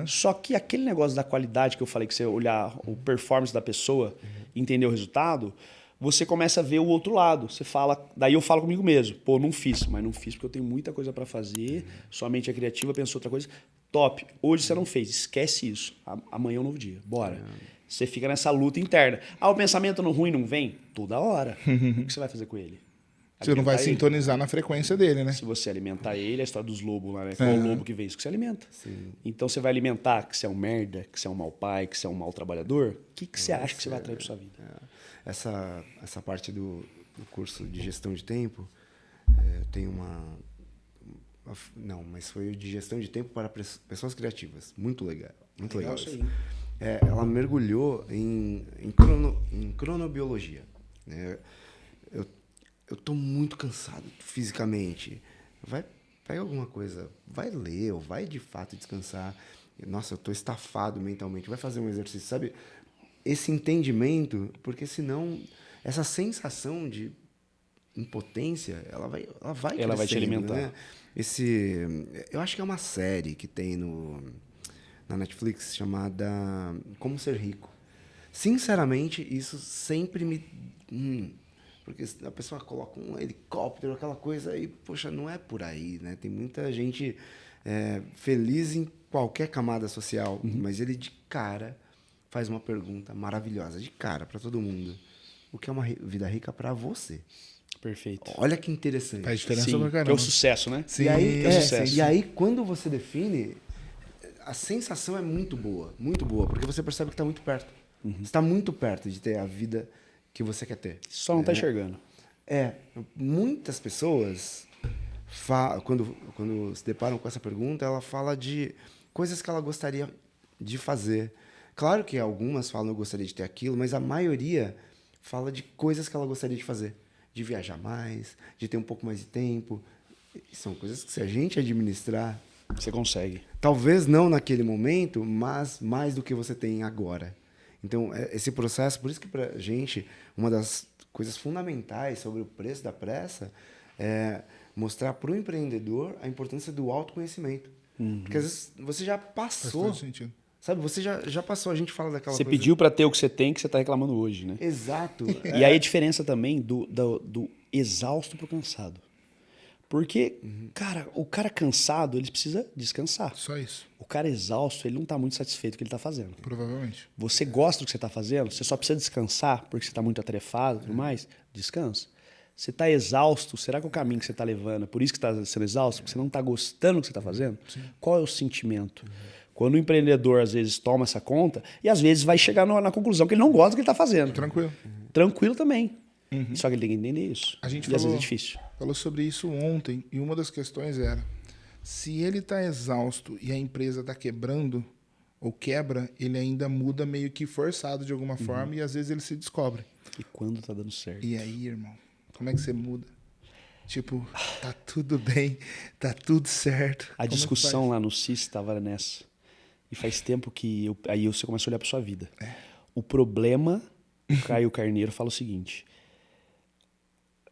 Só que aquele negócio da qualidade que eu falei, que você olhar o performance da pessoa, entender o resultado, você começa a ver o outro lado. Você fala, daí eu falo comigo mesmo, pô, não fiz, mas não fiz porque eu tenho muita coisa para fazer, sua mente é criativa, pensou outra coisa. Top, hoje você não fez, esquece isso. Amanhã é um novo dia, bora. Você fica nessa luta interna. O pensamento no ruim não vem? Toda hora. O que você vai fazer com ele? Você não vai Alimentar ele. sintonizar na frequência dele, né? Se você alimentar ele, a história dos lobos lá, né? Qual o lobo que vê isso que você alimenta? Sim. Então você vai alimentar que você é um merda, que você é um mau pai, que você é um mau trabalhador. O que você acha que você vai atrair para sua vida? Essa parte do curso de gestão de tempo, tem não, mas foi o de gestão de tempo para pessoas criativas. Muito legal. Muito legal isso isso. aí. Ela mergulhou em cronobiologia. Né? Eu tô muito cansado fisicamente. Pega alguma coisa, vai ler ou vai de fato descansar. Nossa, eu tô estafado mentalmente. Vai fazer um exercício, sabe? Esse entendimento, porque senão essa sensação de impotência, ela vai te alimentar. né? Eu acho que é uma série que tem na Netflix chamada Como Ser Rico. Sinceramente, isso sempre me... porque a pessoa coloca um helicóptero, aquela coisa, e, poxa, não é por aí, né? Tem muita gente feliz em qualquer camada social, mas ele de cara faz uma pergunta maravilhosa, de cara, para todo mundo. O que é uma vida rica para você? Perfeito. Olha que interessante. Faz diferença Sim, pra que é caramba. o sucesso, né? Sim, E aí, sucesso. e aí, quando você define, a sensação é muito boa, porque você percebe que está muito perto. Você está muito perto de ter a vida que você quer ter. Só não está enxergando. Muitas pessoas, quando se deparam com essa pergunta, ela fala de coisas que ela gostaria de fazer. Claro que algumas falam eu gostaria de ter aquilo, mas a maioria fala de coisas que ela gostaria de fazer. De viajar mais, de ter um pouco mais de tempo. E são coisas que, se a gente administrar, Você consegue. talvez não naquele momento, mas mais do que você tem agora. Então, esse processo, por isso que pra gente, uma das coisas fundamentais sobre o preço da pressa é mostrar para o empreendedor a importância do autoconhecimento. Porque às vezes você já Faz passou, todo sentido. sabe? Você já passou, a gente fala daquela Você coisa... pediu para ter o que você tem, que você está reclamando hoje, né? Exato. E aí a diferença também do exausto pro cansado. Porque, cara, o cara cansado, ele precisa descansar. Só isso, O cara exausto, ele não está muito satisfeito com o que ele está fazendo. provavelmente. Você gosta do que você está fazendo, você só precisa descansar porque você está muito atarefado e tudo mais, descansa. Você está exausto, será que o caminho que você está levando, por isso que está sendo exausto, porque você não está gostando do que você está fazendo? Qual é o sentimento? Quando o empreendedor, às vezes, toma essa conta, e às vezes vai chegar na conclusão que ele não gosta do que ele está fazendo. Tranquilo. Tranquilo também. Só que ele tem que entender isso. A gente e às falou- vezes é difícil. Falou sobre isso ontem e uma das questões era: se ele está exausto e a empresa está quebrando ou quebra, ele ainda muda meio que forçado de alguma forma e às vezes ele se descobre. E quando tá dando certo? E aí, irmão, como é que você muda? Tipo, tá tudo bem, tá tudo certo. A discussão lá no CIS estava nessa. E faz tempo que aí você começa a olhar para sua vida. O problema, o Caio Carneiro fala o seguinte: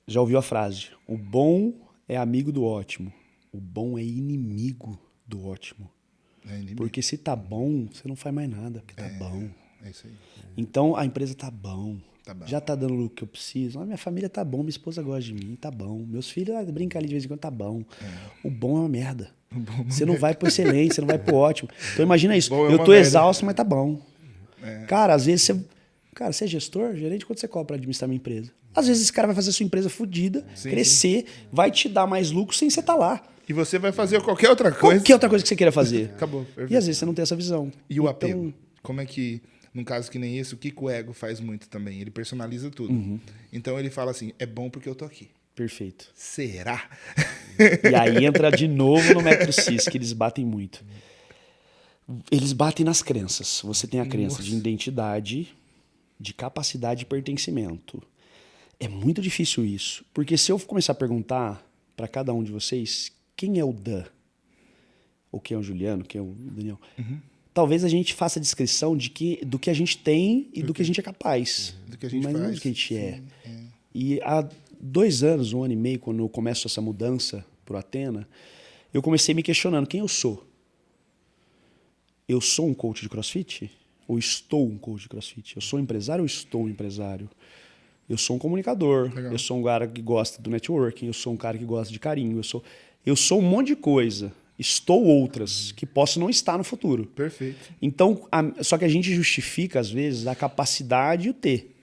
já ouviu a frase? O bom é amigo do ótimo. O bom é inimigo do ótimo. Porque se tá bom, você não faz mais nada, porque tá bom. É isso aí. Então a empresa tá bom. Tá bom. Já tá dando o que eu preciso. Minha família tá bom, minha esposa gosta de mim, tá bom. Meus filhos brincam ali de vez em quando, tá bom. O bom é uma merda. Você não vai pro excelente, você não vai pro ótimo. Então imagina isso. Bom é Eu uma tô merda. exausto, mas tá bom. Cara, às vezes Cara, você é gestor, gerente, quanto você cobra para administrar minha empresa? Às vezes esse cara vai fazer a sua empresa fodida, crescer, vai te dar mais lucro sem você estar lá. E você vai fazer qualquer outra coisa. Qualquer outra coisa que você queira fazer. Acabou. E às vezes você não tem essa visão. E o apego? Como é que, num caso que nem esse, o que o ego faz muito também? Ele personaliza tudo. Então ele fala assim, é bom porque eu tô aqui. Perfeito. Será? E aí entra de novo no método CIS, que eles batem muito. Eles batem nas crenças. Você tem a crença de identidade, de capacidade de pertencimento. É muito difícil isso. Porque se eu começar a perguntar para cada um de vocês quem é o Dan, ou quem é o Juliano, quem é o Daniel, talvez a gente faça a descrição do que a gente tem e do que a gente é capaz. Do que a gente mas faz. não do que a gente é. Sim, é. E há 2 anos, 1 ano e meio, quando eu começo essa mudança pro Athena, eu comecei me questionando quem eu sou. Eu sou um coach de CrossFit? Ou estou um coach de CrossFit? Eu sou um empresário ou estou um empresário? Eu sou um comunicador. Legal. Eu sou um cara que gosta do networking. Eu sou um cara que gosta de carinho. Eu sou um monte de coisa. Estou outras que posso não estar no futuro. Perfeito. Então, só que a gente justifica, às vezes, a capacidade e o ter.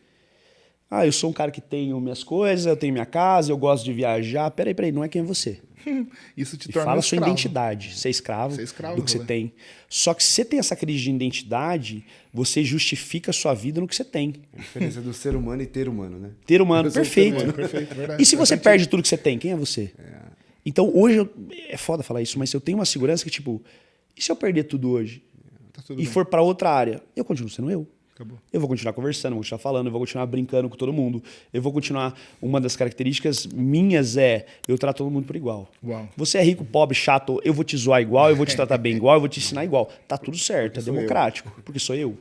Ah, eu sou um cara que tenho minhas coisas, eu tenho minha casa, eu gosto de viajar. Peraí, não é quem é você. Isso te E torna fala a sua escravo. identidade. Ser escravo, Ser escravo, do que você né? tem. Só que se você tem essa crise de identidade, você justifica a sua vida no que você tem. A diferença do ser humano e ter humano, né? Ter humano, Eu sou perfeito. ser humano. Perfeito, verdade. E se você Faz perde tudo que você tem, quem é você? Então hoje, é foda falar isso, mas eu tenho uma segurança que tipo, e se eu perder tudo hoje? Tá tudo E bem. for pra outra área? Eu continuo sendo eu. Acabou. Eu vou continuar conversando, vou continuar falando, eu vou continuar brincando com todo mundo. Eu vou continuar. Uma das características minhas é eu trato todo mundo por igual. Uau. Você é rico, pobre, chato, eu vou te zoar igual, eu vou te tratar bem igual, eu vou te ensinar igual. Tá tudo certo, é sou eu. democrático, porque sou eu.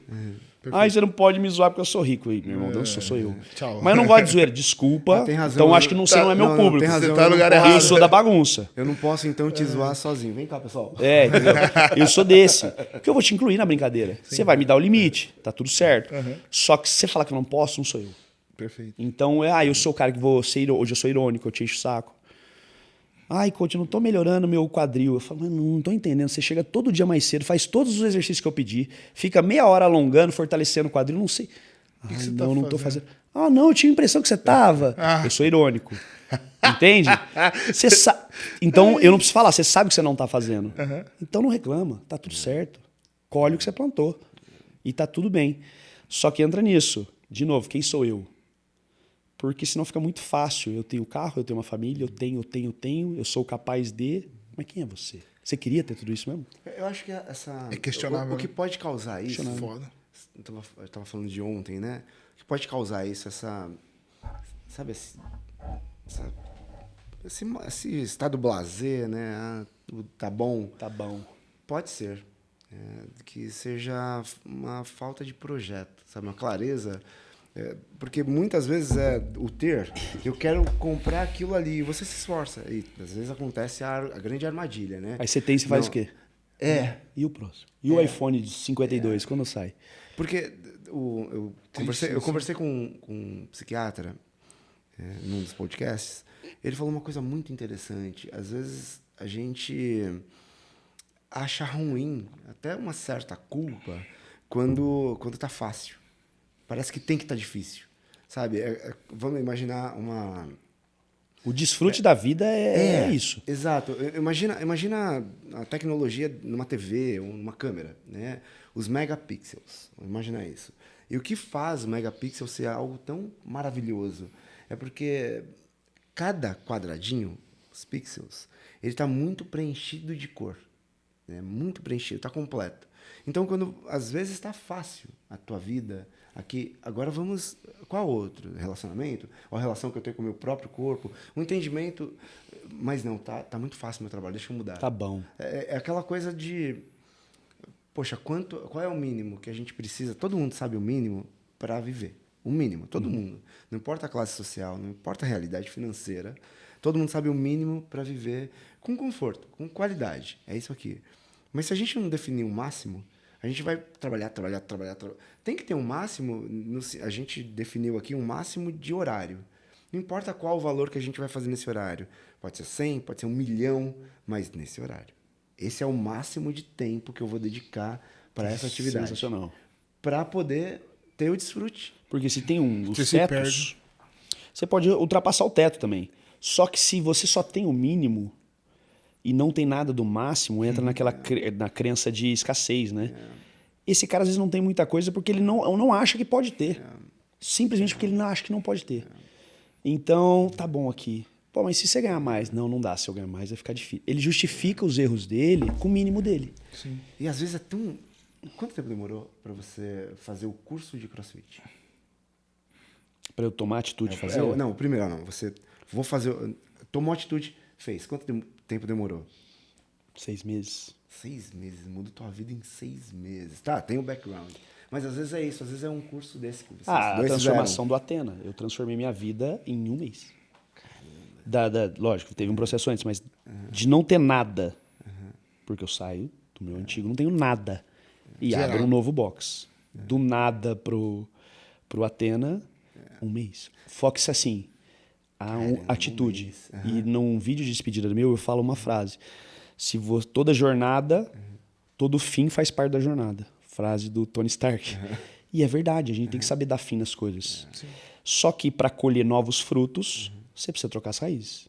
Ah, você não pode me zoar porque eu sou rico. Aí, meu irmão, não sou eu. Tchau. Mas eu não gosto de zoeira, desculpa. Tem razão, Então acho que você não é meu não, público. tem razão, Você tá no eu não lugar posso- errado. Eu sou da bagunça. Eu não posso, então, te zoar sozinho. Vem cá, pessoal. É, entendeu? Eu sou desse. Porque eu vou te incluir na brincadeira. Você vai me dar o limite, tá tudo certo. Só que se você falar que eu não posso, não sou eu. Perfeito. Então, eu sou o cara que vou ser hoje eu sou irônico, eu te encho o saco. Ai, coach, eu não tô melhorando meu quadril. Eu falo, mas não tô entendendo. Você chega todo dia mais cedo, faz todos os exercícios que eu pedi, fica meia hora alongando, fortalecendo o quadril, não sei. Ai, que você não, tá não tô fazendo. Ah, não, eu tinha a impressão que você tava. Eu sou irônico. Entende? Você Então, eu não preciso falar, você sabe que você não tá fazendo. Então não reclama, tá tudo certo. Colhe o que você plantou. E tá tudo bem. Só que entra nisso. De novo, quem sou eu? Porque senão fica muito fácil. Eu tenho carro, eu tenho uma família, eu tenho, eu sou capaz de... Mas quem é você? Você queria ter tudo isso mesmo? Eu acho que essa... É questionável, O que né? pode causar isso... Foda. Eu tava falando de ontem, né? O que pode causar isso, essa... Sabe, esse estado blasé, né? Ah, tá bom. Tá bom. Pode ser. Que seja uma falta de projeto, sabe? Uma clareza. Porque muitas vezes o ter, eu quero comprar aquilo ali, e você se esforça. E às vezes acontece a grande armadilha, né? Aí você tem e você faz Não. o quê? É. E o próximo? E o iPhone de 52, quando sai? Porque eu conversei com um psiquiatra num dos podcasts. Ele falou uma coisa muito interessante. Às vezes a gente acha ruim, até uma certa culpa, quando tá fácil. Parece que tem que estar difícil, sabe? Vamos imaginar uma... O desfrute da vida é isso. Exato. Imagina a tecnologia numa TV ou numa câmera, né? Os megapixels. Imagina isso. E o que faz o megapixel ser algo tão maravilhoso? É porque cada quadradinho, os pixels, ele está muito preenchido de cor. Né? Muito preenchido, está completo. Então, quando às vezes está fácil a tua vida... Aqui, agora vamos... Qual outro? Relacionamento? Ou a relação que eu tenho com o meu próprio corpo? Um entendimento... Mas não, tá muito fácil o meu trabalho, deixa eu mudar. Tá bom. É aquela coisa de... Poxa, qual é o mínimo que a gente precisa? Todo mundo sabe o mínimo para viver. O mínimo, todo mundo. Não importa a classe social, não importa a realidade financeira. Todo mundo sabe o mínimo para viver com conforto, com qualidade. É isso aqui. Mas se a gente não definir um máximo... A gente vai trabalhar. Tem que ter um máximo, a gente definiu aqui um máximo de horário. Não importa qual o valor que a gente vai fazer nesse horário. Pode ser 100, pode ser 1 milhão, mas nesse horário. Esse é o máximo de tempo que eu vou dedicar para essa atividade. Sensacional. Para poder ter o desfrute. Porque se tem os Você se tetos, perde. você pode ultrapassar o teto também. Só que se você só tem o mínimo e não tem nada do máximo, entra na crença de escassez, né? Esse cara às vezes não tem muita coisa porque ele não acha que pode ter. Simplesmente porque ele não acha que não pode ter. Então, tá bom aqui. Pô, mas se você ganhar mais? Não dá. Se eu ganhar mais vai ficar difícil. Ele justifica os erros dele com o mínimo dele. Sim. E às vezes é tão... Quanto tempo demorou para você fazer o curso de CrossFit? Pra eu tomar atitude de fazer? Não, primeiro não. Você... Vou fazer... Tomou atitude, fez. Quanto tempo demorou? 6 meses. 6 meses. Muda tua vida em 6 meses. Tá, tem o background. Mas às vezes é isso. Às vezes é um curso desse que vocês A dois transformação fizeram. do Athena. Eu transformei minha vida em 1 mês. Lógico, teve um processo antes, mas de não ter nada. Porque eu saio do meu antigo, não tenho nada. E Zerado. abro um novo box. Do nada pro Athena, 1 mês. Foque-se assim. Atitude. mês. E num vídeo de despedida meu, eu falo uma frase. Toda jornada, todo fim faz parte da jornada. Frase do Tony Stark. E é verdade, a gente tem que saber dar fim nas coisas. Só que para colher novos frutos, você precisa trocar as raízes.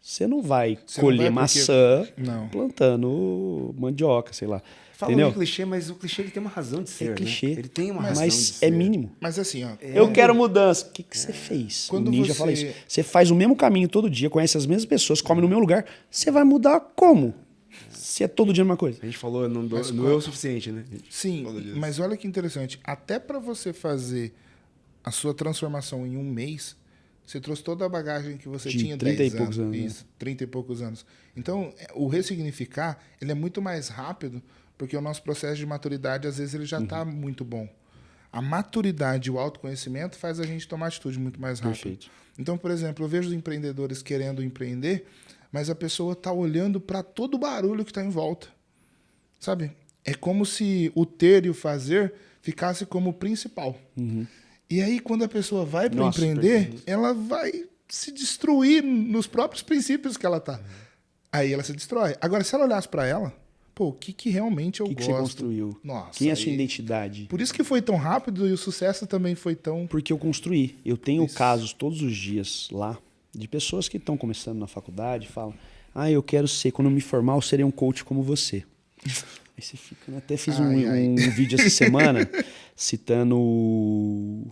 Você não vai Você não colher vai porque- maçã Não. plantando mandioca, sei lá. Fala Entendeu? um clichê, mas o clichê ele tem uma razão de ser, clichê. né? Ele tem uma razão de Mas ser. é mínimo. Mas assim, ó. Eu quero mudança. O que você fez? Quando o Ninja você- fala isso. Você faz o mesmo caminho todo dia, conhece as mesmas pessoas, come no mesmo lugar. Você vai mudar como? Se é todo dia a mesma coisa. A gente falou, não Mas é o suficiente, né? A gente Sim, falou disso. mas olha que interessante. Até para você fazer a sua transformação em 1 mês, você trouxe toda a bagagem que você De tinha 30 e 10 poucos anos, né? Isso, 30 e poucos anos. Então, o ressignificar, ele é muito mais rápido, porque o nosso processo de maturidade, às vezes, ele já está muito bom. A maturidade e o autoconhecimento faz a gente tomar atitude muito mais rápido. Perfeito. Então, por exemplo, eu vejo os empreendedores querendo empreender, mas a pessoa está olhando para todo o barulho que está em volta. Sabe? É como se o ter e o fazer ficasse como principal. E aí, quando a pessoa vai para Nossa, empreender, ela vai se destruir nos próprios princípios que ela está. Aí ela se destrói. Agora, se ela olhasse para ela, pô, o que realmente eu O que gosto? você construiu? Nossa, Quem é a sua aí- identidade? Por isso que foi tão rápido e o sucesso também foi tão... Porque eu construí. Eu tenho Isso. casos todos os dias lá de pessoas que estão começando na faculdade e falam: eu quero ser, quando eu me formar, eu serei um coach como você. Aí você fica, né? Até fiz um vídeo essa semana citando o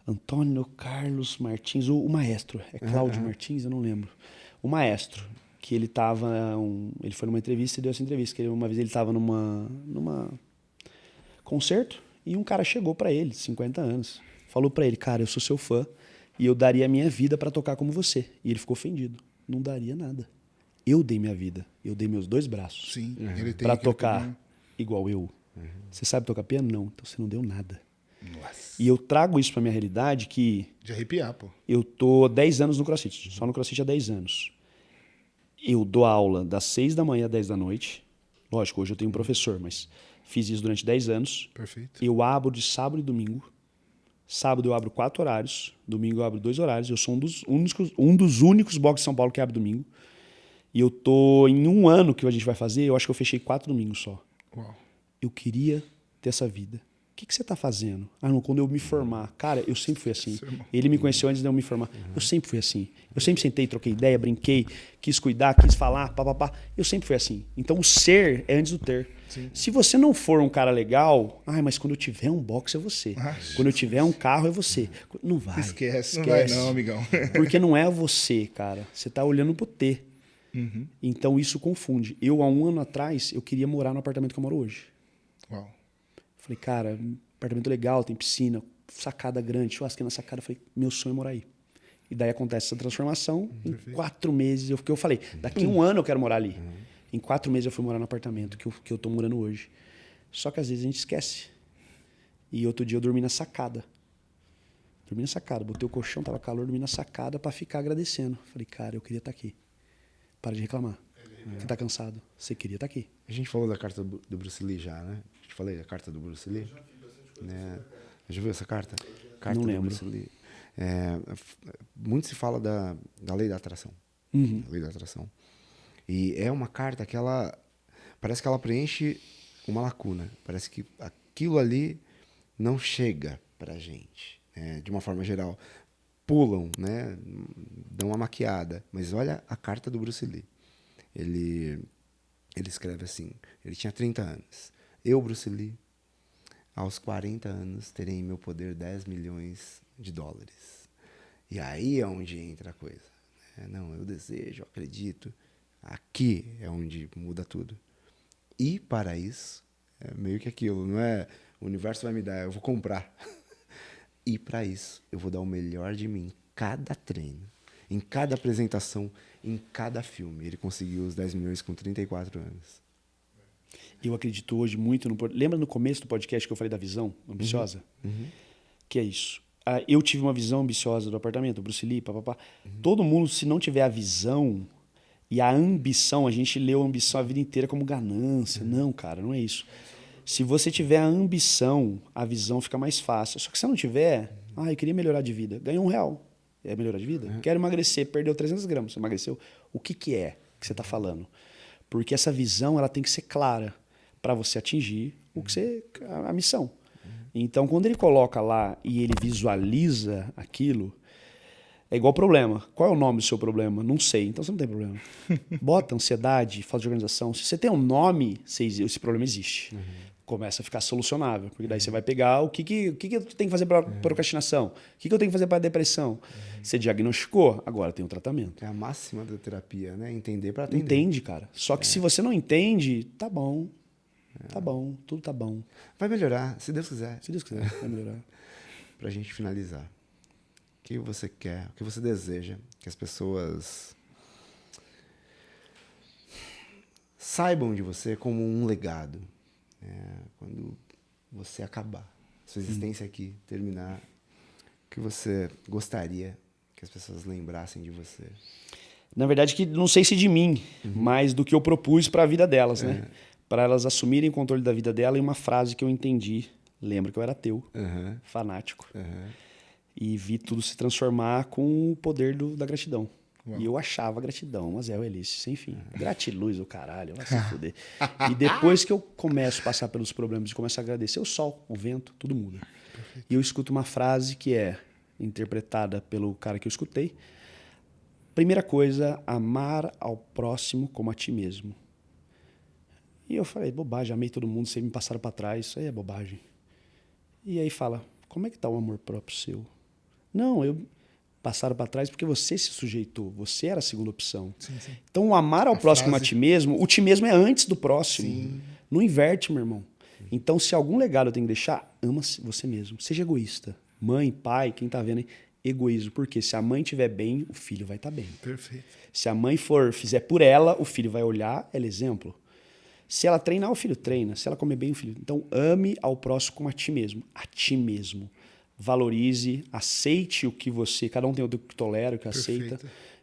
Antônio Carlos Martins, o maestro. É Cláudio Martins? Eu não lembro. O maestro, que ele ele foi numa entrevista e deu essa entrevista. Que uma vez ele estava numa concerto e um cara chegou pra ele, 50 anos, falou pra ele: cara, eu sou seu fã e eu daria a minha vida pra tocar como você. E ele ficou ofendido. Não daria nada. Eu dei minha vida, eu dei meus 2 braços Sim, ele tem pra aquele tocar caminho. igual eu. Você sabe tocar piano? Não. Então você não deu nada. Nossa. E eu trago isso pra minha realidade que De arrepiar, pô. eu tô 10 anos no CrossFit, só no CrossFit há 10 anos. Eu dou aula das 6 da manhã às 10 da noite. Lógico, hoje eu tenho um professor, mas fiz isso durante 10 anos. Perfeito. Eu abro de sábado e domingo. Sábado eu abro 4 horários, domingo eu abro 2 horários. Eu sou um dos únicos boxes de São Paulo que abre domingo. E eu tô em 1 ano que a gente vai fazer, eu acho que eu fechei 4 domingos só. Uau. Eu queria ter essa vida. O que você tá fazendo? Não, quando eu me formar. Cara, eu sempre fui assim. Ele me conheceu antes de eu me formar. Eu sempre fui assim. Eu sempre sentei, troquei ideia, brinquei, quis cuidar, quis falar, papapá. Eu sempre fui assim. Então o ser é antes do ter. Sim. Se você não for um cara legal, mas quando eu tiver um box é você. Quando eu tiver um carro é você. Não vai. Esquece. Não vai não, amigão. Porque não é você, cara. Você tá olhando pro ter. Então isso confunde. Eu, há 1 ano atrás, eu queria morar no apartamento que eu moro hoje. Uau. Falei, cara, apartamento legal, tem piscina, sacada grande, churrasqueira na sacada. Falei, meu sonho é morar aí. E daí acontece essa transformação. Em 4 meses, eu falei, daqui a 1 ano eu quero morar ali. Em 4 meses eu fui morar no apartamento que eu tô morando hoje. Só que às vezes a gente esquece. E outro dia eu dormi na sacada. Botei o colchão, tava calor, dormi na sacada pra ficar agradecendo. Falei, cara, eu queria estar aqui. Para de reclamar. Você tá cansado. Você queria estar aqui. A gente falou da carta do Bruce Lee já, né? Te falei da carta do Bruce Lee? Né? Já viu essa carta? Carta Não do lembro. Bruce Lee. Muito se fala da lei da atração. Lei da atração. E é uma carta que ela... Parece que ela preenche uma lacuna. Parece que aquilo ali não chega pra gente, né? De uma forma geral. Pulam, né? Dão uma maquiada. Mas olha a carta do Bruce Lee. Ele escreve assim, ele tinha 30 anos. Eu, Bruce Lee, aos 40 anos, terei em meu poder 10 milhões de dólares. E aí é onde entra a coisa. Não, eu desejo, eu acredito. Aqui é onde muda tudo. E para isso, é meio que aquilo, não é o universo vai me dar, eu vou comprar. E para isso, eu vou dar o melhor de mim em cada treino, em cada apresentação, em cada filme. Ele conseguiu os 10 milhões com 34 anos. Eu acredito hoje muito no... Lembra no começo do podcast que eu falei da visão ambiciosa? Que é isso. Eu tive uma visão ambiciosa do apartamento, o Bruce Lee, papapá. Todo mundo, se não tiver a visão e a ambição, a gente leu a ambição a vida inteira como ganância. Não, cara, não é isso. Se você tiver a ambição, a visão fica mais fácil. Só que se você não tiver, eu queria melhorar de vida. Ganhou R$1. É melhorar de vida? Quero emagrecer, perdeu 300 gramas. Você emagreceu? O que é que você está falando? Porque essa visão ela tem que ser clara para você atingir a missão. Então, quando ele coloca lá e ele visualiza aquilo, é igual problema. Qual é o nome do seu problema? Não sei. Então, você não tem problema. Bota ansiedade, falta de organização. Se você tem um nome, esse problema existe. Começa a ficar solucionável. Porque daí você vai pegar o que eu tenho que fazer para procrastinação? O que eu tenho que fazer para depressão? Você diagnosticou, agora tem o tratamento. É a máxima da terapia, né? Entender para atender. Entende, cara. Só que se você não entende, tá bom. Tá bom, tudo tá bom. Vai melhorar, se Deus quiser. Se Deus quiser, vai melhorar. Pra gente finalizar. O que você quer, o que você deseja que as pessoas saibam de você como um legado. Quando você acabar, sua existência aqui terminar, o que você gostaria que as pessoas lembrassem de você? Na verdade, que não sei se de mim, mas do que eu propus para a vida delas, né? Para elas assumirem o controle da vida dela. E uma frase que eu entendi, lembra que eu era ateu, fanático, e vi tudo se transformar com o poder da gratidão. Uau. E eu achava gratidão, mas é o Elice, sem fim. Gratiluz, o caralho, vai se fuder. E depois que eu começo a passar pelos problemas e começo a agradecer, o sol, o vento, tudo muda. Perfeito. E eu escuto uma frase que é interpretada pelo cara que eu escutei. Primeira coisa, amar ao próximo como a ti mesmo. E eu falei, bobagem, amei todo mundo, vocês me passaram para trás, isso aí é bobagem. E aí fala, como é que tá o amor próprio seu? Não, passaram para trás porque você se sujeitou, você era a segunda opção. Sim. Então, o amar ao próximo a ti mesmo, o ti mesmo é antes do próximo. Sim. Não inverte, meu irmão. Então, se algum legado eu tenho que deixar, ama você mesmo. Seja egoísta. Mãe, pai, quem tá vendo aí, egoísmo. Porque se a mãe estiver bem, o filho vai estar bem. Perfeito. Se a mãe fizer por ela, o filho vai olhar, ela é exemplo. Se ela treinar, o filho treina. Se ela comer bem, o filho... Então, ame ao próximo como a ti mesmo. A ti mesmo. Valorize, aceite o que você... Cada um tem o que tolera, o que aceita.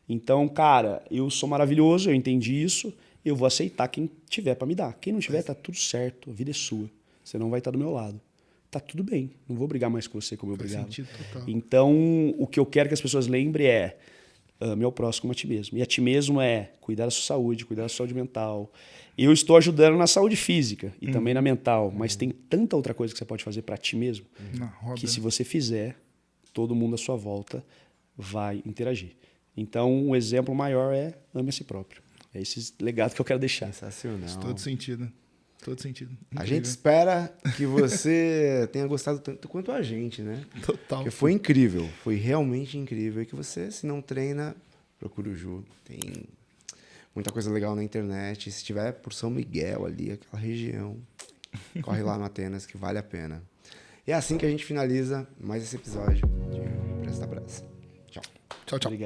Então, cara, eu sou maravilhoso, eu entendi isso, eu vou aceitar quem tiver para me dar. Quem não tiver, tá tudo certo, a vida é sua. Você não vai estar do meu lado. Tá tudo bem, não vou brigar mais com você como eu brigava. Então, o que eu quero que as pessoas lembrem é ame ao próximo como a ti mesmo. E a ti mesmo é cuidar da sua saúde, cuidar da sua saúde mental. Eu estou ajudando na saúde física e também na mental, mas tem tanta outra coisa que você pode fazer para ti mesmo que se você fizer, todo mundo à sua volta vai interagir. Então, o exemplo maior é ame a si próprio. É esse legado que eu quero deixar. Sensacional. Faz todo sentido. Todo sentido. Incrível. A gente espera que você tenha gostado tanto quanto a gente, né? Total. Porque foi incrível, foi realmente incrível. E que você, se não treina, procura o Ju. Tem muita coisa legal na internet. Se estiver por São Miguel ali, aquela região, corre lá no Atenas que vale a pena. E é assim que a gente finaliza mais esse episódio de Presta Pressa. Tchau. Tchau, tchau. Obrigado.